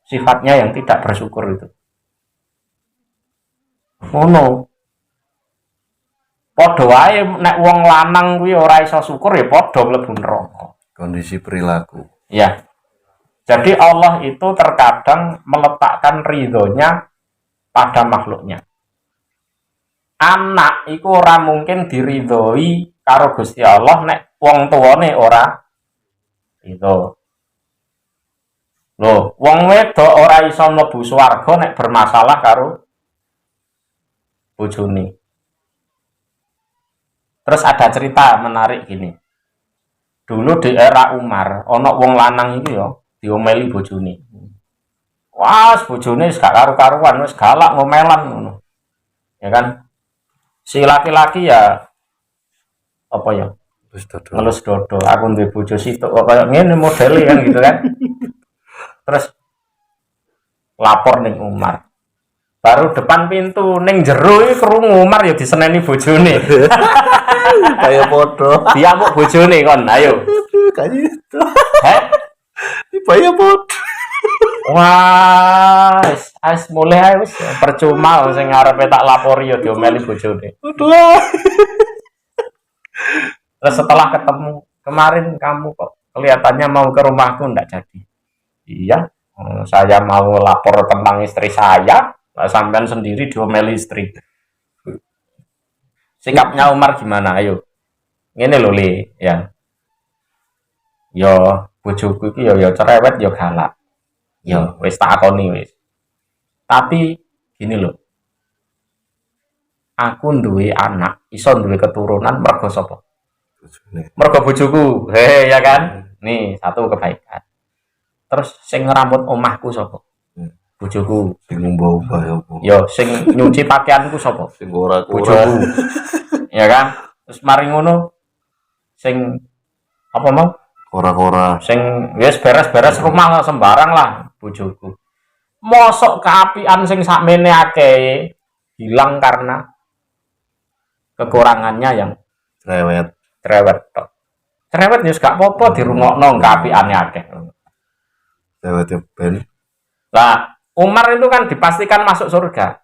Sifatnya yang tidak bersyukur itu. Ngono. Padha wae nek wong lanang kuwi ora iso syukur ya padha mlebu neraka. Kondisi perilaku. Ya. Jadi Allah itu terkadang meletakkan ridhonya pada makhluknya. Anak itu ora mungkin diridhoi karo Gusti Allah nek wong tuwane ora ridho. Loh, wong wedok ora iso mlebu swarga nek bermasalah karo bojone. Terus ada cerita menarik gini. Dulu di era Umar, ana wong lanang iki ya diomeli bojone. Wah, bojone wis gak karu-karuan, wis galak ngomelan ngono. Ya kan? Si laki-laki ya apa ya? Ngelus dodo. Aku duwe bojo situk kok kaya ngene modele kan gitu kan. Terus lapor ning Umar. Baru depan pintu ning jero iki krungu Umar ya diseneni bojone. Kayak podo. Dia mau bojone kon, ayo. Kayak itu. Heh? Kayak podo. Wah, wis mulai wis percuma sing ngarepe tak lapori ya diomeli bojone. Aduh. Terus setelah ketemu, kemarin kamu kok kelihatannya mau ke rumahku ndak jadi. Iya, saya mau lapor tentang istri saya, lah sampean sendiri diomeli istri. Sikapnya Umar gimana? Ayo. Ngene lho Le, ya. Yo bojoku iki yo cerewet yo galak. Yo wis tak akoni wis. Tapi gini loh, aku duwe anak, iso duwe keturunan mergo sapa? Mergo bojoku. He ya kan? Nih, satu kebaikan. Terus sing ngeramut omahku sapa? Bojoku. Sing mbah-mbah ya apa? Yo sing nyuci pakaianku sapa? Sing ora Bojoku. Ya kan? Terus mari ngono sing apa mau? Kora-kora. Sing wis beres-beres rumah sembarang lah bojoku. Mosok keapian sing sakmene akeh hilang karena kekurangannya yang Cerewet. tok. Cerewet ya gak apa-apa dirungokno keapiane akeh. Cerewet ya ben. Nah, Umar itu kan dipastikan masuk surga.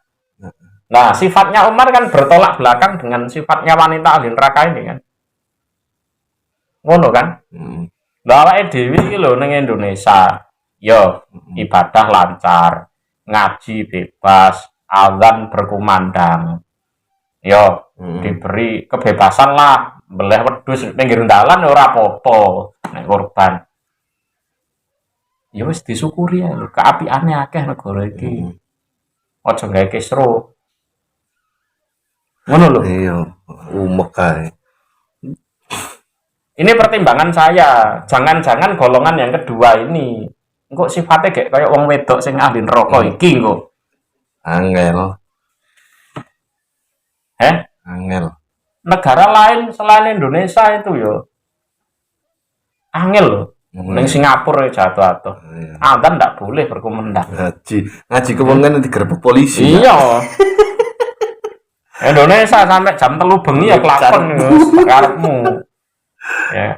Nah, sifatnya Umar kan bertolak belakang dengan sifatnya wanita ahli neraka ini kan. Ngono kan? Lah awake dhewe iki lho ning Indonesia, yo ibadah lancar, ngaji bebas, azan berkumandang. Yo diberi kebebasan lah, beleh wedhus pinggir dalan ora apa-apa nek korban. Ya wis disyukuri ya lho, keapiane akeh negara iki. Aja gawe kisru. Ngono lho. Iya, umek kae. Ini pertimbangan saya. Jangan-jangan golongan yang kedua ini engko sifatnya kayak wong wedok sing ahli neraka iki engko. Angel. Angel. Negara lain selain Indonesia itu yo angel loh. Ning Singapura jatuh-jatuh. Adzan ndak boleh berkumandang. Ngaji kewengan digerebek polisi. Iya. Indonesia sampai jam 3 bengi ya kelakon karepmu. Ya.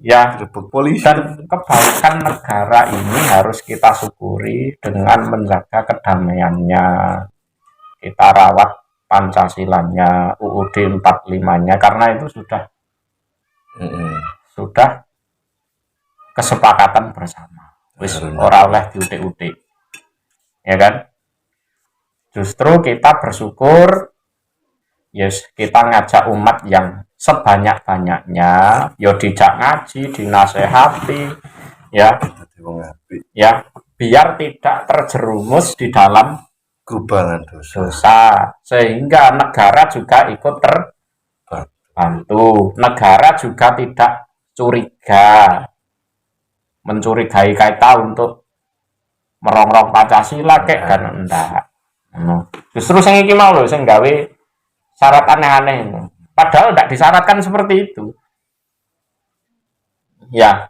Ya, Digerebek polisi. dan kebaikan negara ini harus kita syukuri dengan menjaga kedamaiannya. Kita rawat Pancasilanya, UUD 45-nya karena itu sudah kesepakatan bersama. Wis ora oleh diutik-utik. Ya kan? Justru kita bersyukur yes, kita ngajak umat yang sebanyak-banyaknya yo dijak ngaji, dinasehati ya. Biar tidak terjerumus di dalam Kubangan dosa sehingga negara juga ikut terbantu. Negara juga tidak curiga mencurigai kita untuk merongrong Pancasila kek kan enggak. Justru sing iki mau lho sing gawe syarat aneh-aneh. Padahal enggak disyaratkan seperti itu. Ya.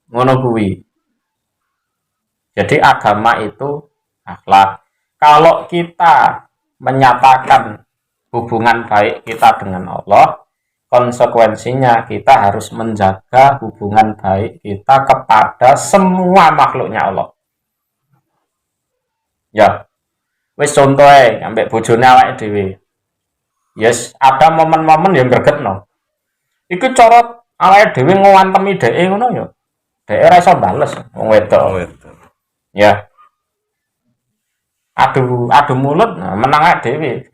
Ngono kuwi. Jadi agama itu akhlak. Kalau kita menyatakan hubungan baik kita dengan Allah, konsekuensinya kita harus menjaga hubungan baik kita kepada semua makhluknya Allah. Ya. Wis contohe ambek bojone awake dhewe. Yes, ada momen-momen yang gregetno. Iku cara awake dhewe ngwantemi dheke ngono ya. Dheke ora iso bales wong wedok. Ya. Adu mulut menang dhewe.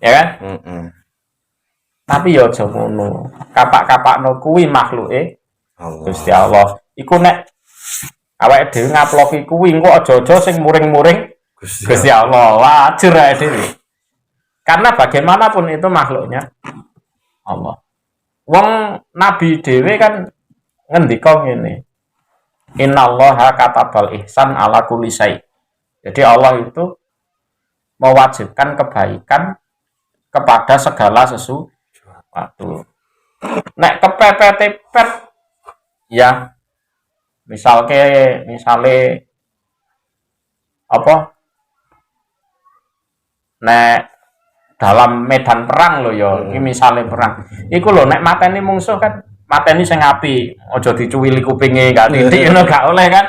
Ya kan? Tapi ya aja ngono. Kapak-kapakno kuwi makhluke Gusti Allah. Iku nek awake dhewe ngaploki kuwi engko aja-aja sing muring-muring Gusti Allah. Wajar ae dhewe. Karena bagaimanapun itu makhluknya Allah. Wong Nabi dhewe kan ngendika ngene. Innallaha katabal ihsan ala kulli syai'. Jadi Allah itu mewajibkan kebaikan kepada segala sesuatu. Nek kepepet-pepet ya misale apa? Nek dalam medan perang lho ya, iki misale perang. Iku lho nek mateni mungsuh kan mateni sing apik, aja dicuwili kupinge gak titik ngono gak oleh kan.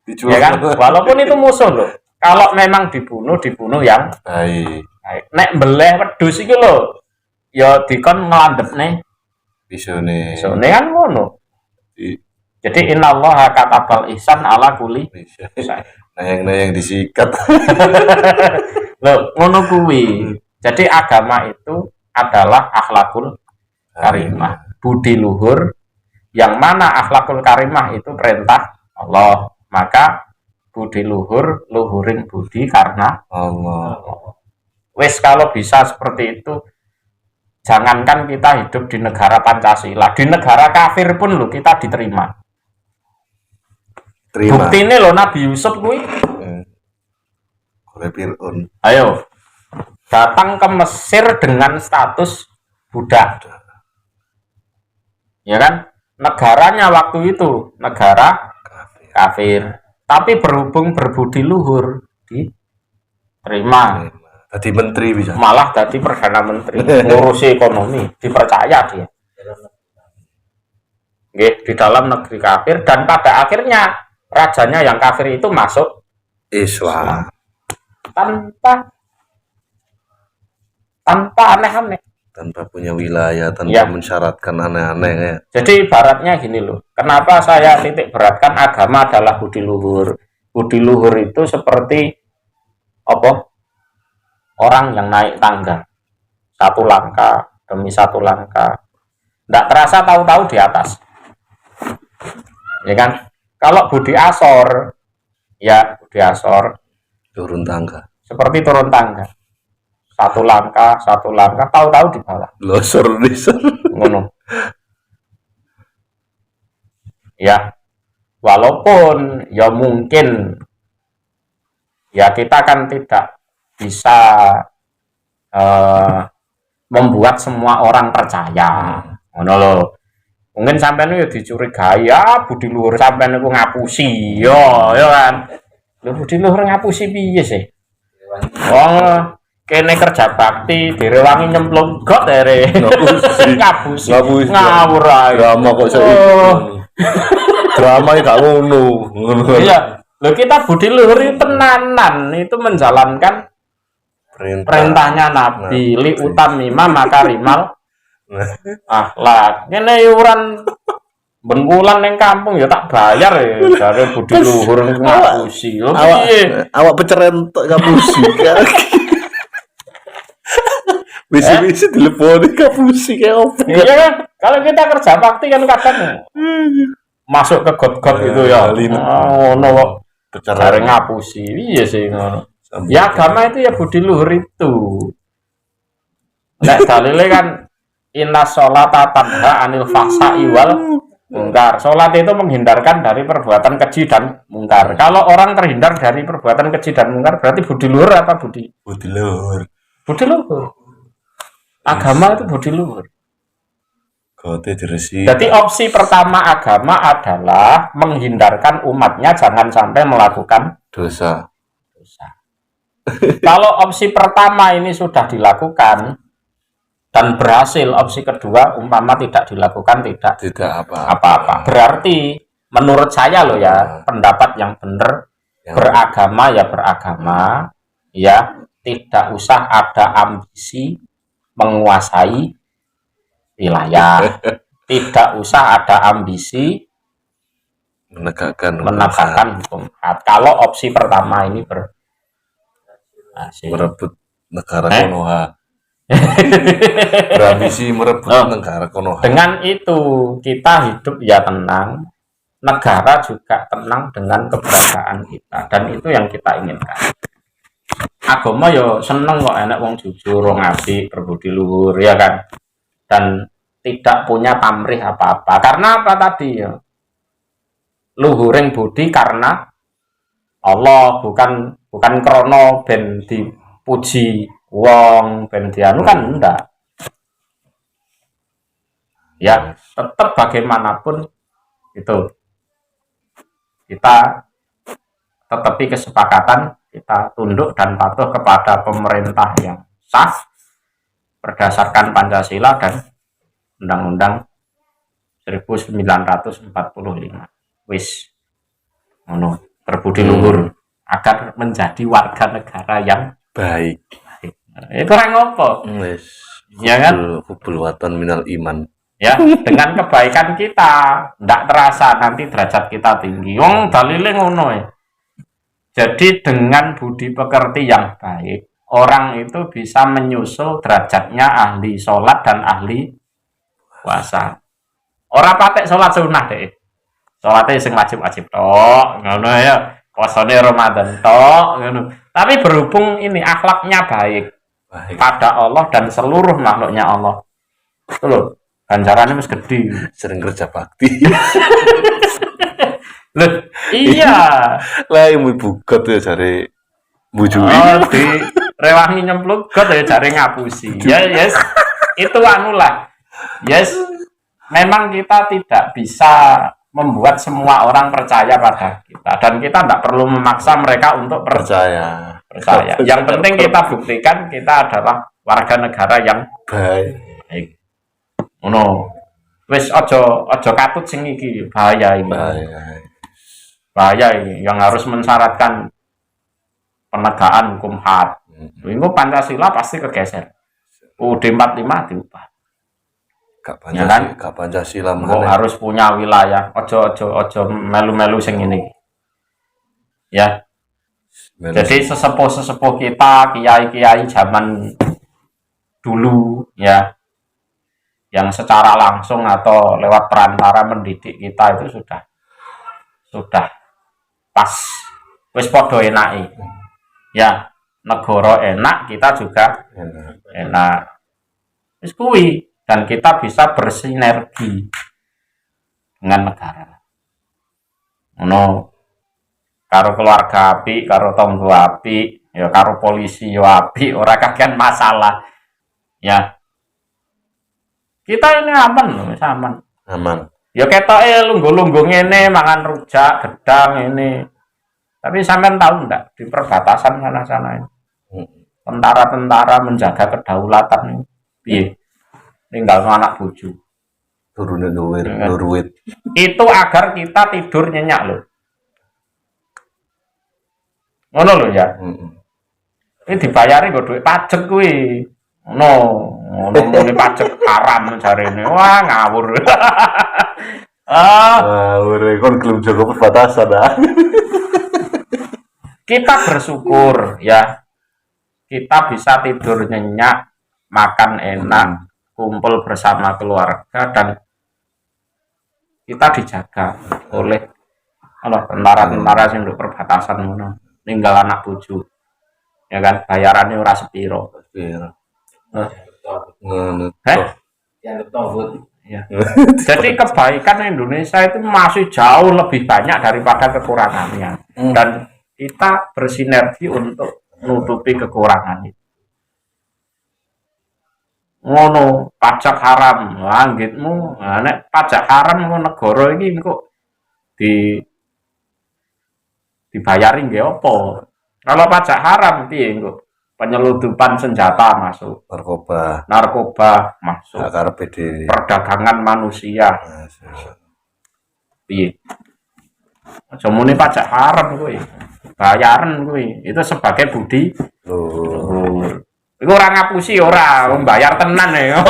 Ya kan? Walaupun itu musuh loh. Kalau memang dibunuh yang baik. Nek beleh wedhus iki lho, ya dikon nglandhepne Isone kan ngono. Jadi innallaha katabal ihsan ala kulli syai'. nayang disikat. Loh, ngono kuwi. Jadi agama itu adalah akhlakul karimah, budi luhur, yang mana akhlakul karimah itu perintah Allah. Maka budi luhur, luhurin budi karena Allah. Wes kalau bisa seperti itu, jangankan kita hidup di negara Pancasila, di negara kafir pun lo kita diterima. Terima. Bukti ini lo Nabi Yusuf kuwi. Oleh Fir'aun. Ayo, datang ke Mesir dengan status budak. Ya kan? Negaranya waktu itu negara kafir. Tapi berhubung berbudi luhur, diterima. Tadi menteri bisa. Malah jadi perdana menteri, ngurusi ekonomi, dipercaya dia. Di dalam negeri kafir, dan pada akhirnya rajanya yang kafir itu masuk Islam. Tanpa aneh-aneh, tanpa punya wilayah, tanpa ya, mensyaratkan aneh-aneh ya. Jadi ibaratnya gini loh, kenapa saya titik beratkan agama adalah budi luhur. Budi luhur itu seperti apa? Orang yang naik tangga, satu langkah demi satu langkah, tidak terasa tahu-tahu di atas, ya kan? Kalau budi asor, ya budi asor Turun tangga. seperti turun tangga, satu langkah, tahu-tahu di bawah. Losor. Ngono. Ya, walaupun ya mungkin ya kita kan tidak bisa membuat semua orang percaya. Ngono loh. Mungkin sampean yo dicurigai ya budi luhur sampean niku ngapusi. Yo kan. Lho budi luhur ngapusi piye sih? Wong kene kerja bakti direwangi nyemplung got ere. Ngapusi. Ngawur ae. Drama kok saiki. Drama gak ngono. Iya. Lho kita budi luhur itu tenanan, itu menjalankan perintahnya Nabi, li utamima makarimal akhlak. Ngene yuran bengulan ning kampung ya tak bayar ya dari budi luhur ngapusi. Awak pecerentok ngapusi. Bisi-bisi telepon ngapusi kayak apa? Iya kan? Kalau kita kerja bakti kan kadang masuk ke got-got itu ya. Ngono kok cara ngapusi. Iya sih ngono. Ya agama itu ya budi luhur itu. Nek dalile kan inna sholata tanha anil fahsya'i wal mungkar. Sholat itu menghindarkan dari perbuatan keji dan mungkar. Kalau orang terhindar dari perbuatan keji dan mungkar berarti budi luhur apa budi? Budi luhur. Budi luhur. Agama itu budi luhur. Jadi opsi pertama agama adalah menghindarkan umatnya jangan sampai melakukan dosa. Kalau opsi pertama ini sudah dilakukan dan berhasil, opsi kedua umpama tidak dilakukan tidak apa-apa. Berarti menurut saya loh ya, pendapat yang benar, beragama ya beragama, ya tidak usah ada ambisi menguasai wilayah, tidak usah ada ambisi menegakkan hukum. Kalau opsi pertama ini merebut negara Konoha. Berambisi merebut negara Konoha. Dengan itu kita hidup ya tenang, negara juga tenang dengan keberadaan kita, dan itu yang kita inginkan. Agama yo seneng kok enak wong jujur, wong apik, berbudi luhur ya kan, dan tidak punya pamrih apa-apa. Karena apa tadi ya? Luhuring budi karena Allah, bukan krono ben dipuji wong ben dianu kan enggak. Ya, tetap bagaimanapun itu kita tetapi kesepakatan kita tunduk dan patuh kepada pemerintah yang sah berdasarkan Pancasila dan Undang-Undang 1945. Wis ngono, berbudi luhur agar menjadi warga negara yang baik. Itu orang ngopo? Wis. Ya kan? Hubul watan minal iman. Ya, dengan kebaikan kita ndak terasa nanti derajat kita tinggi. Wong dalile ngono ya. Jadi dengan budi pekerti yang baik, orang itu bisa menyusul derajatnya ahli sholat dan ahli puasa. Orang patek sholat sunnah deh. Sholatnya sing wajib-wajib tok, ngono ya. Puasane Ramadan tok, ngono. Tapi berhubung ini akhlaknya baik pada Allah dan seluruh makhluknya Allah. Itu loh, ganjarannya mesti gede. Sering kerja bakti. Loh, iya. Lah yang buka tuh cari bujui. Oh, di rewangi nyemplung got ya cari ngapusi. Ya, yes. Itu anu lah. Yes. Memang kita tidak bisa membuat semua orang percaya pada kita dan kita tidak perlu memaksa mereka untuk percaya. Yang penting kita buktikan kita adalah warga negara yang baik. Ngono. Wis aja katut sing iki bahaya ini. Bahaya ini yang harus mensyaratkan penegakan hukum had. Ini Pancasila pasti kegeser. UUD 45 diubah. Gak Pancasila mana? Harus punya wilayah. Ojo melu-melu sing ini. Ya. Jadi sesepuh kita, kiai-kiai zaman dulu ya, yang secara langsung atau lewat perantara mendidik kita itu sudah pas wis padha enake. Ya, negara enak, kita juga enak. Wis kuwi dan kita bisa bersinergi dengan negara. Ngono. Karo keluarga apik, karo tangga apik, ya karo polisi yo apik, ora kakean masalah. Ya. Kita ini aman loh, aman. Ya ketoke lungguh-lungguh ngene mangan rujak, gedang ini. Tapi sampean tahu enggak di perbatasan sana-sana ini. Tentara-tentara menjaga kedaulatan ini. Piye? Tinggal anak bojo. Turune duit. Itu agar kita tidur nyenyak loh. Ngono lho ya. Ini dibayari kok duit pajak kuwi. Ngono pajak haram jarene. Wah, ngawur. Ngawur kon gelem jaga perbatasan ah. Kita bersyukur ya. Kita bisa tidur nyenyak, makan enak, kumpul bersama keluarga dan kita dijaga oleh tentara-tentara sing nduk perbatasan ngono. Ninggal anak bojo. Ya kan bayarannya ora sepiro. Ya. Jadi kebaikan Indonesia itu masih jauh lebih banyak daripada kekurangannya dan kita bersinergi untuk menutupi kekurangan itu. Ngono pajak haram, anggitmu, nek pajak haram ngono negara iki kok dibayari nggih apa? Kalau pajak haram piye engko? Penyeludupan senjata masuk, narkoba masuk, perdagangan manusia. Piye? Aja muni pajak haram kuwi. Bayaran kuwi. Itu sebagai budi luhur. Iku ora ngapusi ora, bayar tenan ya.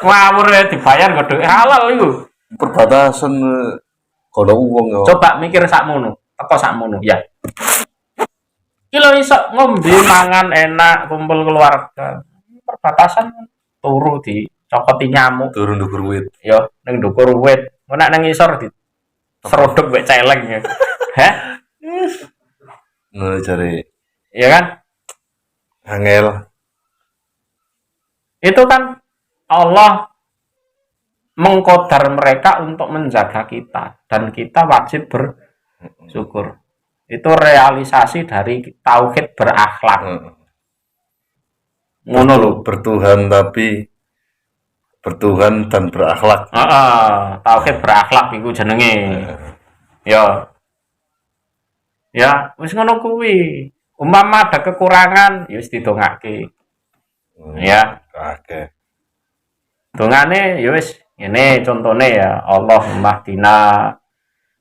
Ngawur dibayar kok dhuwit halal iku. Perbatasan kono wong yo. Coba mikir sakmono, teko sakmono ya. Kilo iso ngombe mangan enak kumpul keluarga. Perbatasan turu di cokoti nyamuk. Turu ndukur wit. Yo, ning ndukur wit. Nek nang isor di serodok wek celeng ya. Heh. Ngono jare. Iya kan? Angel. Itu kan Allah mengkodar mereka untuk menjaga kita dan kita wajib bersyukur. Itu realisasi dari tauhid berakhlak. Ngono lho, bertuhan dan berakhlak. Tauhid berakhlak iku jenenge. Ya, wis ngono kuwi. Umpama ada kekurangan, ya wis didongake. Ya, oke. Dongane ya wis ngene contone ya, Allahumma hdina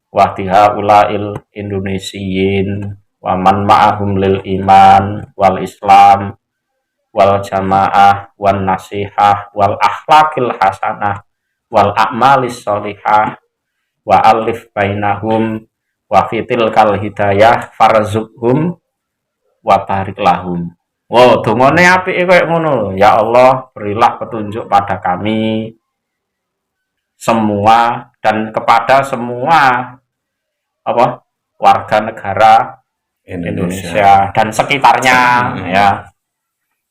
wahdiha ulail indonesiyin waman ma'ahum lil iman wal islam wal jamaah wan nasihah wal akhlakil hasanah wal a'malis sholihah wa alif bainahum wa fitil kal hidayah farzuqhum wa barik lahum. Wow, dongane apike koyo ngono. Ya Allah, berilah petunjuk pada kami semua dan kepada semua apa warga negara Indonesia dan sekitarnya ya.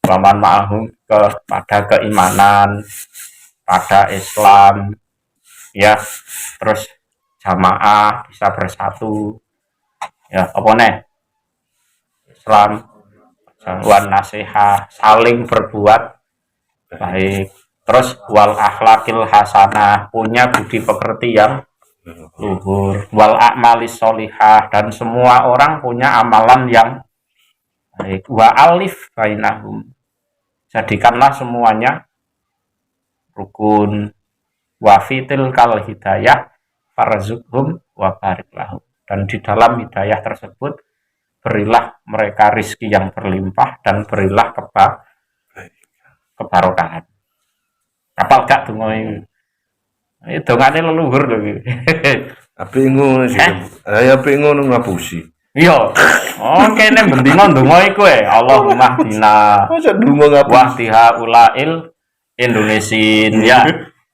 Waman ma'ahum kepada keimanan, pada Islam ya, terus jamaah bisa bersatu ya, apa nih Islam wan nasihat saling berbuat baik, terus wal akhlakil hasanah punya budi pekerti yang luhur, wal a'malis sholihah dan semua orang punya amalan yang baik, wa alif bainahum jadikanlah semuanya rukun, wa fitil kal hidayah farzuqhum wa barik lahum dan di dalam hidayah tersebut berilah mereka rizki yang berlimpah dan berilah kebarokahan. Kapal gak donga ini dongane leluhur lho iki. Apik ngono sih. Apik ngono ngapusi. Iya. Oh, kene bendina donga iku Allahumma hdina Masa donga ngapusi. wahdiha ulail Indonesian ya.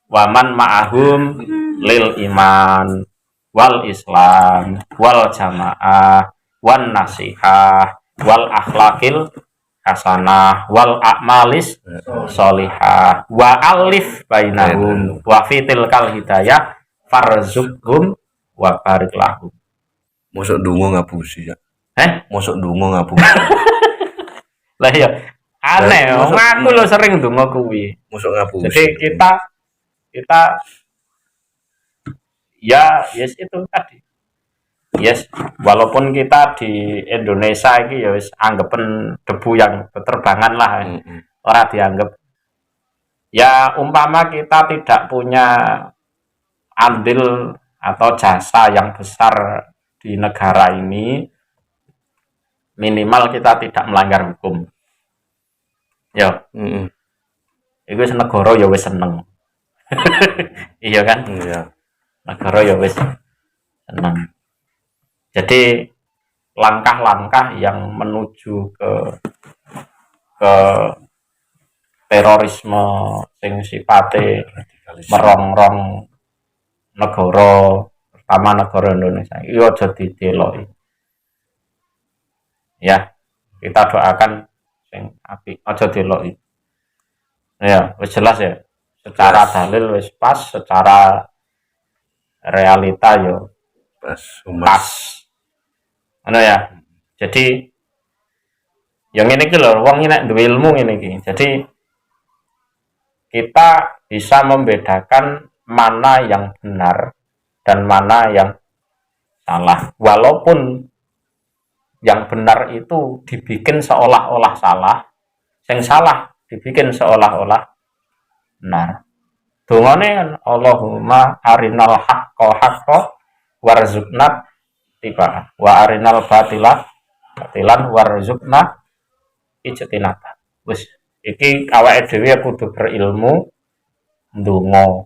Waman ma'ahum lil iman wal Islam wal jamaah wan nasihah wal akhlakil hasanah wal a'malis sholihah wa alif bainahum wa fitil kal hidayah farzuqhum wa barik lahum. Mosok donga ngapusi ya. Mosok donga ngapusi. Lah ya aneh, wong aku lo sering donga kuwi. Mosok ngapusi. Jadi kita ya yes itu tadi. Yes, walaupun kita di Indonesia ini ya wis anggapen debu yang beterbangan lah, ora dianggap. Ya umpama kita tidak punya andil atau jasa yang besar di negara ini, minimal kita tidak melanggar hukum. Ya, itu negara ya wis seneng. Iya kan? Iya. Negara ya wis seneng. Jadi langkah-langkah yang menuju ke terorisme sing sifate merongrong negara, pertama negara Indonesia iki aja dideloki. Ya, kita doakan sing apik, aja dideloki. Ya, wis jelas ya. Secara dalil wis pas, secara realita yo pas. Ano ya. Jadi yang ini iki lho, wong nek duwe ilmu ngene iki. Jadi kita bisa membedakan mana yang benar dan mana yang salah. Walaupun yang benar itu dibikin seolah-olah salah, yang salah dibikin seolah-olah benar. Dongane Allahumma arinal haqqo haqqo warzuqna tiba wa arinal batilah batilan warzuqna ijtinaba. Wis iki awake dhewe kudu berilmu ndonga.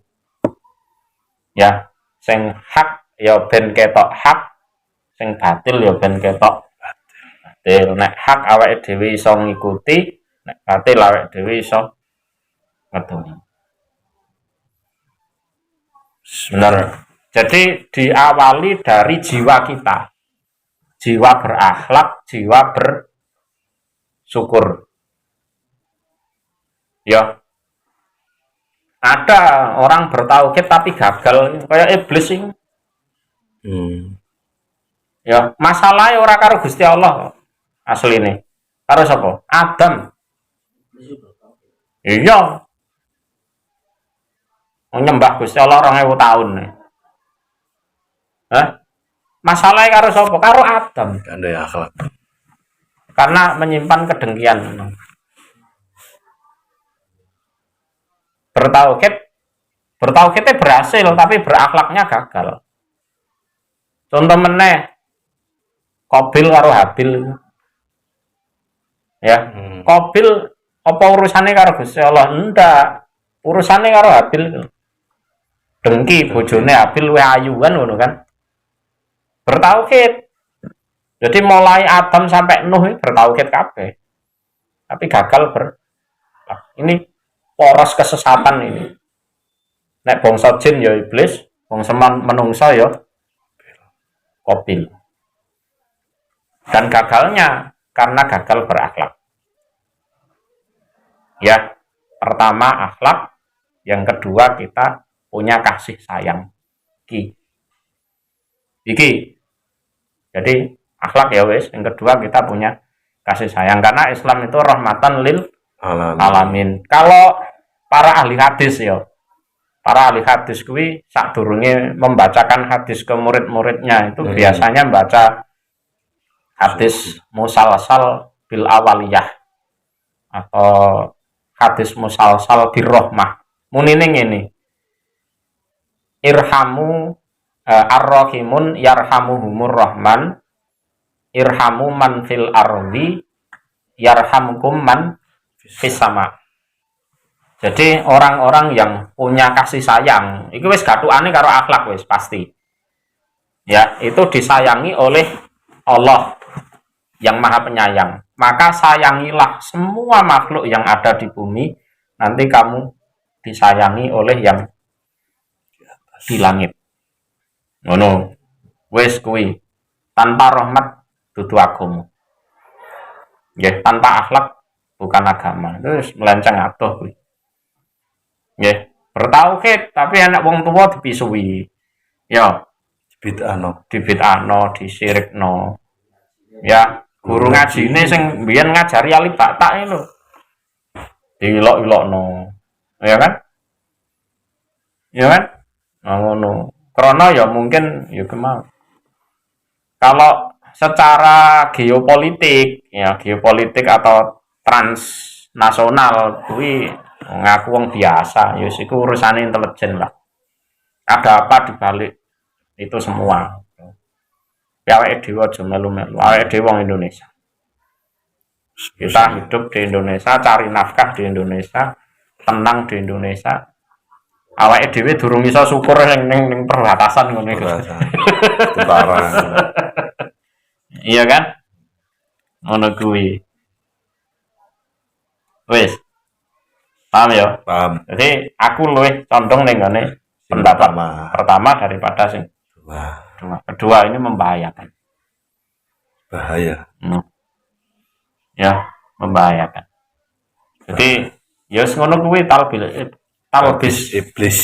Ya, sing hak ya ben ketok hak, sing batil ya ben ketok batil. Nek hak awake dhewe iso ngikuti, nek batil awake dhewe iso ngedongi. Benar. Jadi diawali dari jiwa kita, jiwa berakhlak, jiwa bersyukur. Ya, ada orang bertauhid tapi gagal, kayak iblis ini. Ya, masalahnya orang karo Gusti Allah asli ini. Karo sapa? Adam. Iya. Nyembah Gusti Allah 2000 tahun nih. Masalahnya karo sapa? Karo Adam. Andai akhlak. Karena menyimpan kedengkian. Bertauhidnya berhasil tapi berakhlaknya gagal. Contoh meneh Qabil karo Habil. Ya, Qabil apa urusannya karo Gusti Allah? Enggak. Urusannya karo Habil. dengki bojone Habil luwih ayu kan ngono kan. Bertauhid. Jadi mulai Adam sampai Nuh bertauhid kabeh. Tapi gagal ini poros kesesatan ini. Nek bangsa jin ya iblis, bangsa menungsa ya Qabil. Dan gagalnya karena gagal berakhlak. Ya, pertama akhlak, yang kedua kita punya kasih sayang. Iki. Jadi akhlak ya wes, yang kedua kita punya kasih sayang karena Islam itu rahmatan lil alamin. Kalau para ahli hadis ya, para ahli hadis kuwi sadurunge membacakan hadis ke murid-muridnya itu biasanya baca hadis musalsal bil awaliyah atau hadis musalsal bir rahmah. Munine ngene. Irhamu ar-rahimun yarhamuhumur rahman irhamu man fil ardi yarhamkum man fis sama. Jadi orang-orang yang punya kasih sayang itu wis gathukane karo akhlak wis pasti. Ya, itu disayangi oleh Allah yang Maha Penyayang. Maka sayangilah semua makhluk yang ada di bumi, nanti kamu disayangi oleh yang di langit. Ngono. Wis kuwi. Tanpa rahmat dudu agama. Nggih, tanpa akhlak bukan agama. Terus melenceng atuh kuwi. Nggih, bertauhid tapi anak wong tua dipisui. Ya, dibid'ahno, disirikno. Ya, guru ngajine sing mbiyen ngajari alif ba ta lho. Dilok-ilokno. Ya kan? Ya kan? Nah, ngono. Karena ya mungkin ya kemau. Kalau secara geopolitik, ya geopolitik atau transnasional kuwi ngaku wong biasa, ya iku urusane intelijen lah. Ada apa di balik itu semua? Ya awake dhewe aja melu-melu. Awake dhewe wong Indonesia. Kita hidup di Indonesia, cari nafkah di Indonesia, tenang di Indonesia. Awake dhewe durung iso syukur ning perbatasan ngono iku. Iya kan? Ngono kuwi. Wis. Paham ya? Paham. Jadi aku luwih condong ning ngene pendapat pertama daripada sing kedua ini membahayakan. Bahaya. Ya, membahayakan. Jadi ya ngono kuwi talbis iblis.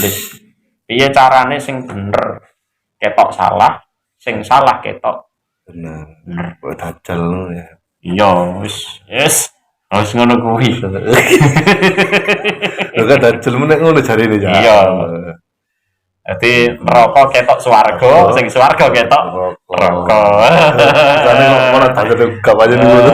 Piye carane sing bener ketok salah, sing salah ketok bener. Kok dajal ya. Iya, wis ngono kuwi. Lho kan dajal meneh ngono jarine ya. Iya. Jadi neraka ketok swarga, sing swarga ketok neraka. Jane kok ora dajal gak wae ngono.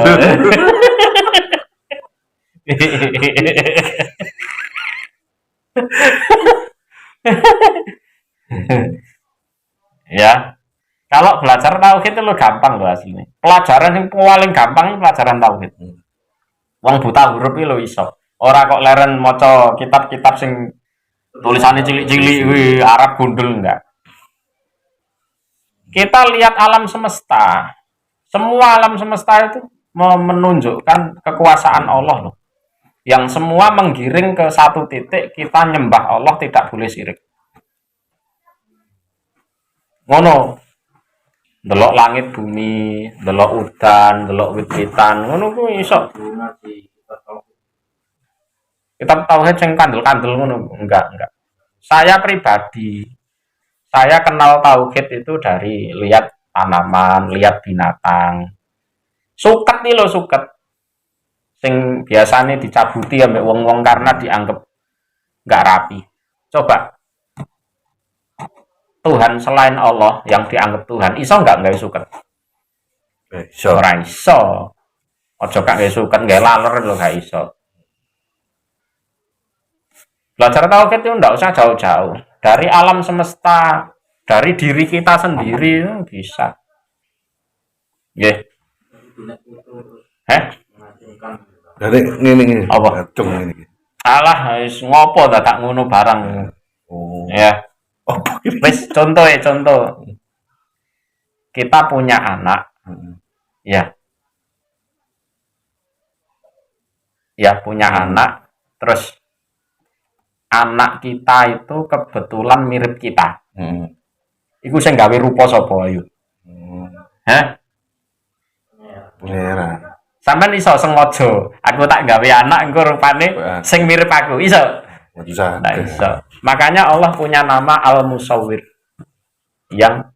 Ya, kalau belajar tauhid itu lo gampang loh aslinya. Pelajaran yang paling gampang itu pelajaran tauhid. Wong buta huruf itu lo iso. Ora kok leren maca kitab-kitab sing tulisannya cilik-cilik Arab gundul enggak. Kita lihat alam semesta. Semua alam semesta itu menunjukkan kekuasaan Allah loh. Yang semua menggiring ke satu titik, kita nyembah Allah, tidak boleh syirik. Ngono. Delok langit bumi, delok udan, delok wit-witan, ngono kuwi iso. Kita tauhid sing kandel-kandel ngono, enggak. Saya pribadi, saya kenal tauhid itu dari lihat tanaman, lihat binatang. Suket nih lo suket. Sing biasanya dicabuti ambek wong-wong karena dianggap enggak rapi. Coba Tuhan selain Allah yang dianggap Tuhan iso enggak gawe suket? Iso. Ora iso. Aja gak gawe suket, gawe laler lho gak iso. Belajar tauhid itu enggak usah jauh-jauh. Dari alam semesta, dari diri kita sendiri itu bisa. Nggih. Dari ngene apa? Cung ngene iki. Alah wis ngopo tak ngono barang. Oh. Ya. Wes contoh. Kita punya anak, ya, punya anak, terus anak kita itu kebetulan mirip kita. Iku sing gawe rupa sapa ayo? Hah? Pangeran. Sampeyan iso sengaja, aku tak gawe anak engko rupane sing mirip aku. Iso? Bisa. Nah, iso. Makanya Allah punya nama Al-Musawwir yang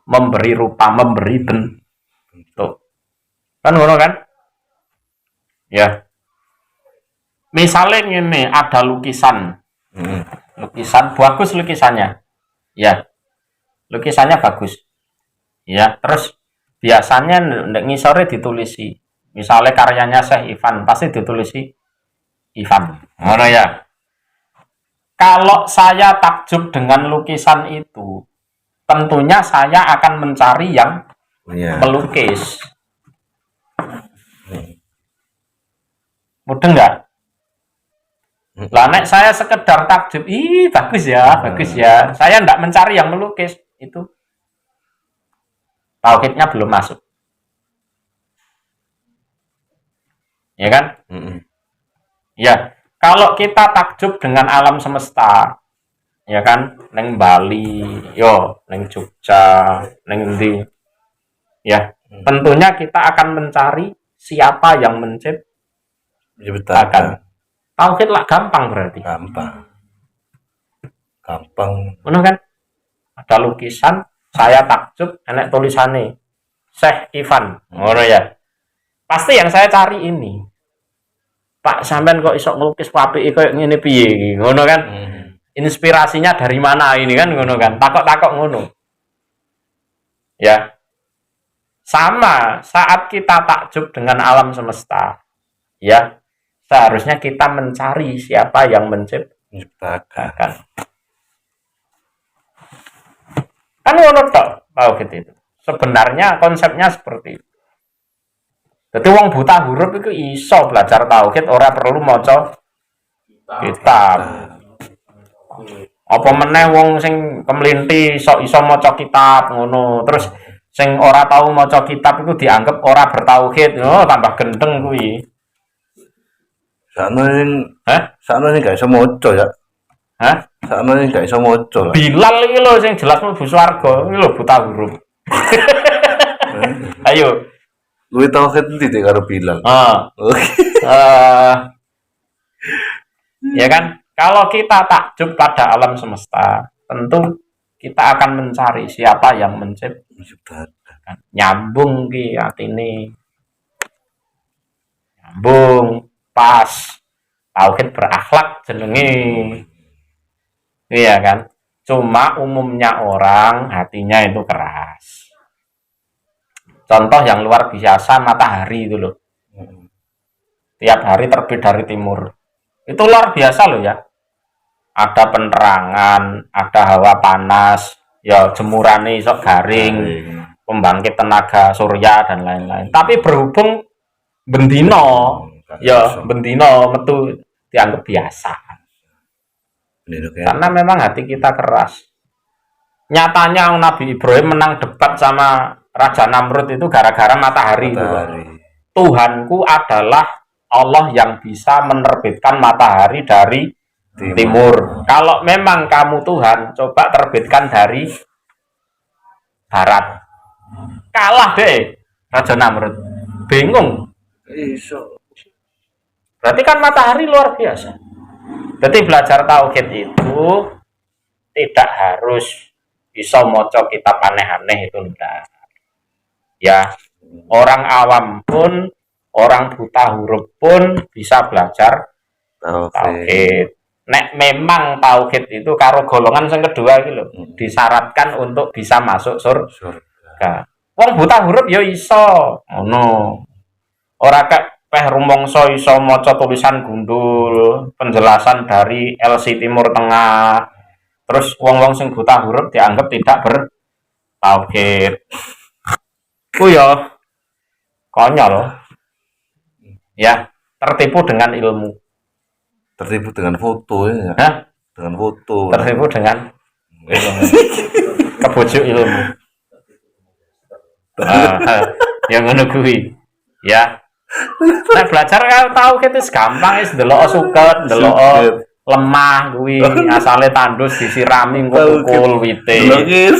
memberi rupa, memberi bentuk. Kan ngono kan? Ya. Misalnya ini ada lukisan. Lukisan bagus lukisannya. Ya. Lukisannya bagus. Ya, terus biasanya ndek ngisore ditulisi. Misalnya karyanya Syekh Ivan, pasti ditulisi Ivan. Ngono ya. Kalau saya takjub dengan lukisan itu, tentunya saya akan mencari yang melukis. Mudah nggak? Lah nek saya sekedar takjub, bagus ya. Saya nggak mencari yang melukis itu. Tauhidnya belum masuk. Ya kan? Ya, kalau kita takjub dengan alam semesta, ya kan, neng Bali, neng Jogja, neng ndi, ya, tentunya kita akan mencari siapa yang menciptakan. Tauhid lah gampang berarti. Gampang. Benar kan? Ada lukisan, saya takjub, enek tulisannya Syekh Ivan, ngono ya. Pasti yang saya cari ini. Pak, sampean kok iso ngelukis apik koyo ngene piye, ngono kan? Inspirasinya dari mana ini kan ngono kan? Takok-takok ngono. Ya. Sama saat kita takjub dengan alam semesta. Ya. Seharusnya kita mencari siapa yang menciptakan. Kan ngono tok, tauhid itu. Sebenarnya konsepnya seperti itu. Jadi wong buta huruf itu iso belajar tauhid, ora perlu maca kitab. Apa meneh wong sing kemlinti iso maca kitab ngono. Terus sing ora tahu maca kitab itu dianggap ora bertauhid. Tambah gendeng kuwi. Sakno sing gak iso maca ya. Sakno sing gak iso maca. Bilal iki lho sing jelas mlebu swarga, iki lho buta huruf. Ayo. Luwi tauhid ndi karo Bilal. Ya kan? Kalau kita takjub pada alam semesta, tentu kita akan mencari siapa yang menciptakan. Nyambung ki atine. Nyambung, pas. Tauhid berakhlak jenenge. Iya kan? Cuma umumnya orang hatinya itu keras. Contoh yang luar biasa matahari itu loh. Tiap hari terbit dari timur. Itu luar biasa loh ya. Ada penerangan, ada hawa panas, ya jemurane iso garing, pembangkit tenaga surya dan lain-lain. Tapi berhubung bendino, ya bendino metu dianggap biasa. Karena memang hati kita keras. Nyatanya Nabi Ibrahim menang debat sama Raja Namrud itu gara-gara matahari. Tuhanku adalah Allah yang bisa menerbitkan matahari dari timur. Kalau memang kamu Tuhan, coba terbitkan dari barat. Kalah deh Raja Namrud. Bingung. Berarti kan matahari luar biasa. Jadi belajar tauhid itu tidak harus bisa maca kitab aneh-aneh itu enggak. Ya, orang awam pun, orang buta huruf pun bisa belajar tauhid. Nek memang tauhid itu karo golongan yang kedua iki lho, disyaratkan untuk bisa masuk surga. Wong buta huruf ya iso, ngono. Ora kek peh rumangsa iso maca tulisan gundul, penjelasan dari LC Timur Tengah. Terus wong-wong sing buta huruf dianggap tidak bertauhid. Ya konyol ya, tertipu dengan ilmu, tertipu dengan foto ya. dengan foto. tertipu dengan kebujuk ilmu. Yang ngono kuwi. Ya. Nek belajar kan tahu kita gampang wis ndelok suket, ndelok lemah kuwi asale tandus disirami engko pukul wite.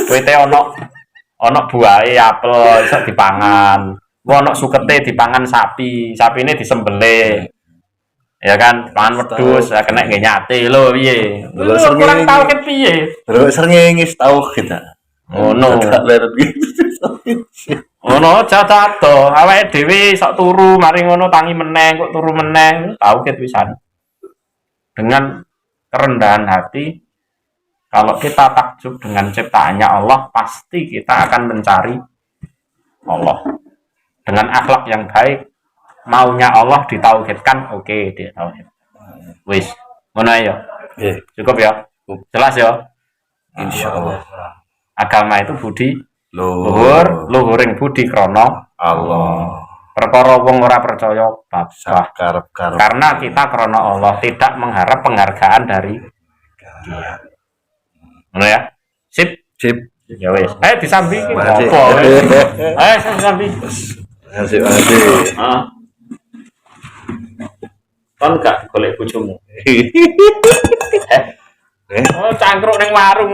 Wite ana buahe apel iso dipangan. Ono sukete dipangan sapi, sapine disembelih. Ya kan, pangan wedhus, kena nggih nyate lho piye. Lho kurang tau ket piye. Lho srengenge tau kita. Ono. Leret gitu. Ono jatuh awake dhewe sok turu mari ngono tangi meneh kok turu meneh tau ket pisan. Dengan kerendahan hati kalau kita takjub dengan ciptaannya Allah pasti kita akan mencari Allah. Dengan akhlak yang baik maunya Allah ditauhidkan, oke ditauhid. Wis, ngono ya. Cukup ya. Jelas ya. Insyaallah. Agama itu budi Luhur luhuring budi krana Allah. Perkara wong ora percaya babah. Karep-karep. Karena kita krana Allah tidak mengharap penghargaan dari Dia. Ngono ya. Sip. Ya wis. Disambi iki opo? Disambi. Asik. Heeh. Kon gak golek bojomu. Oh, cangkruk ning warung.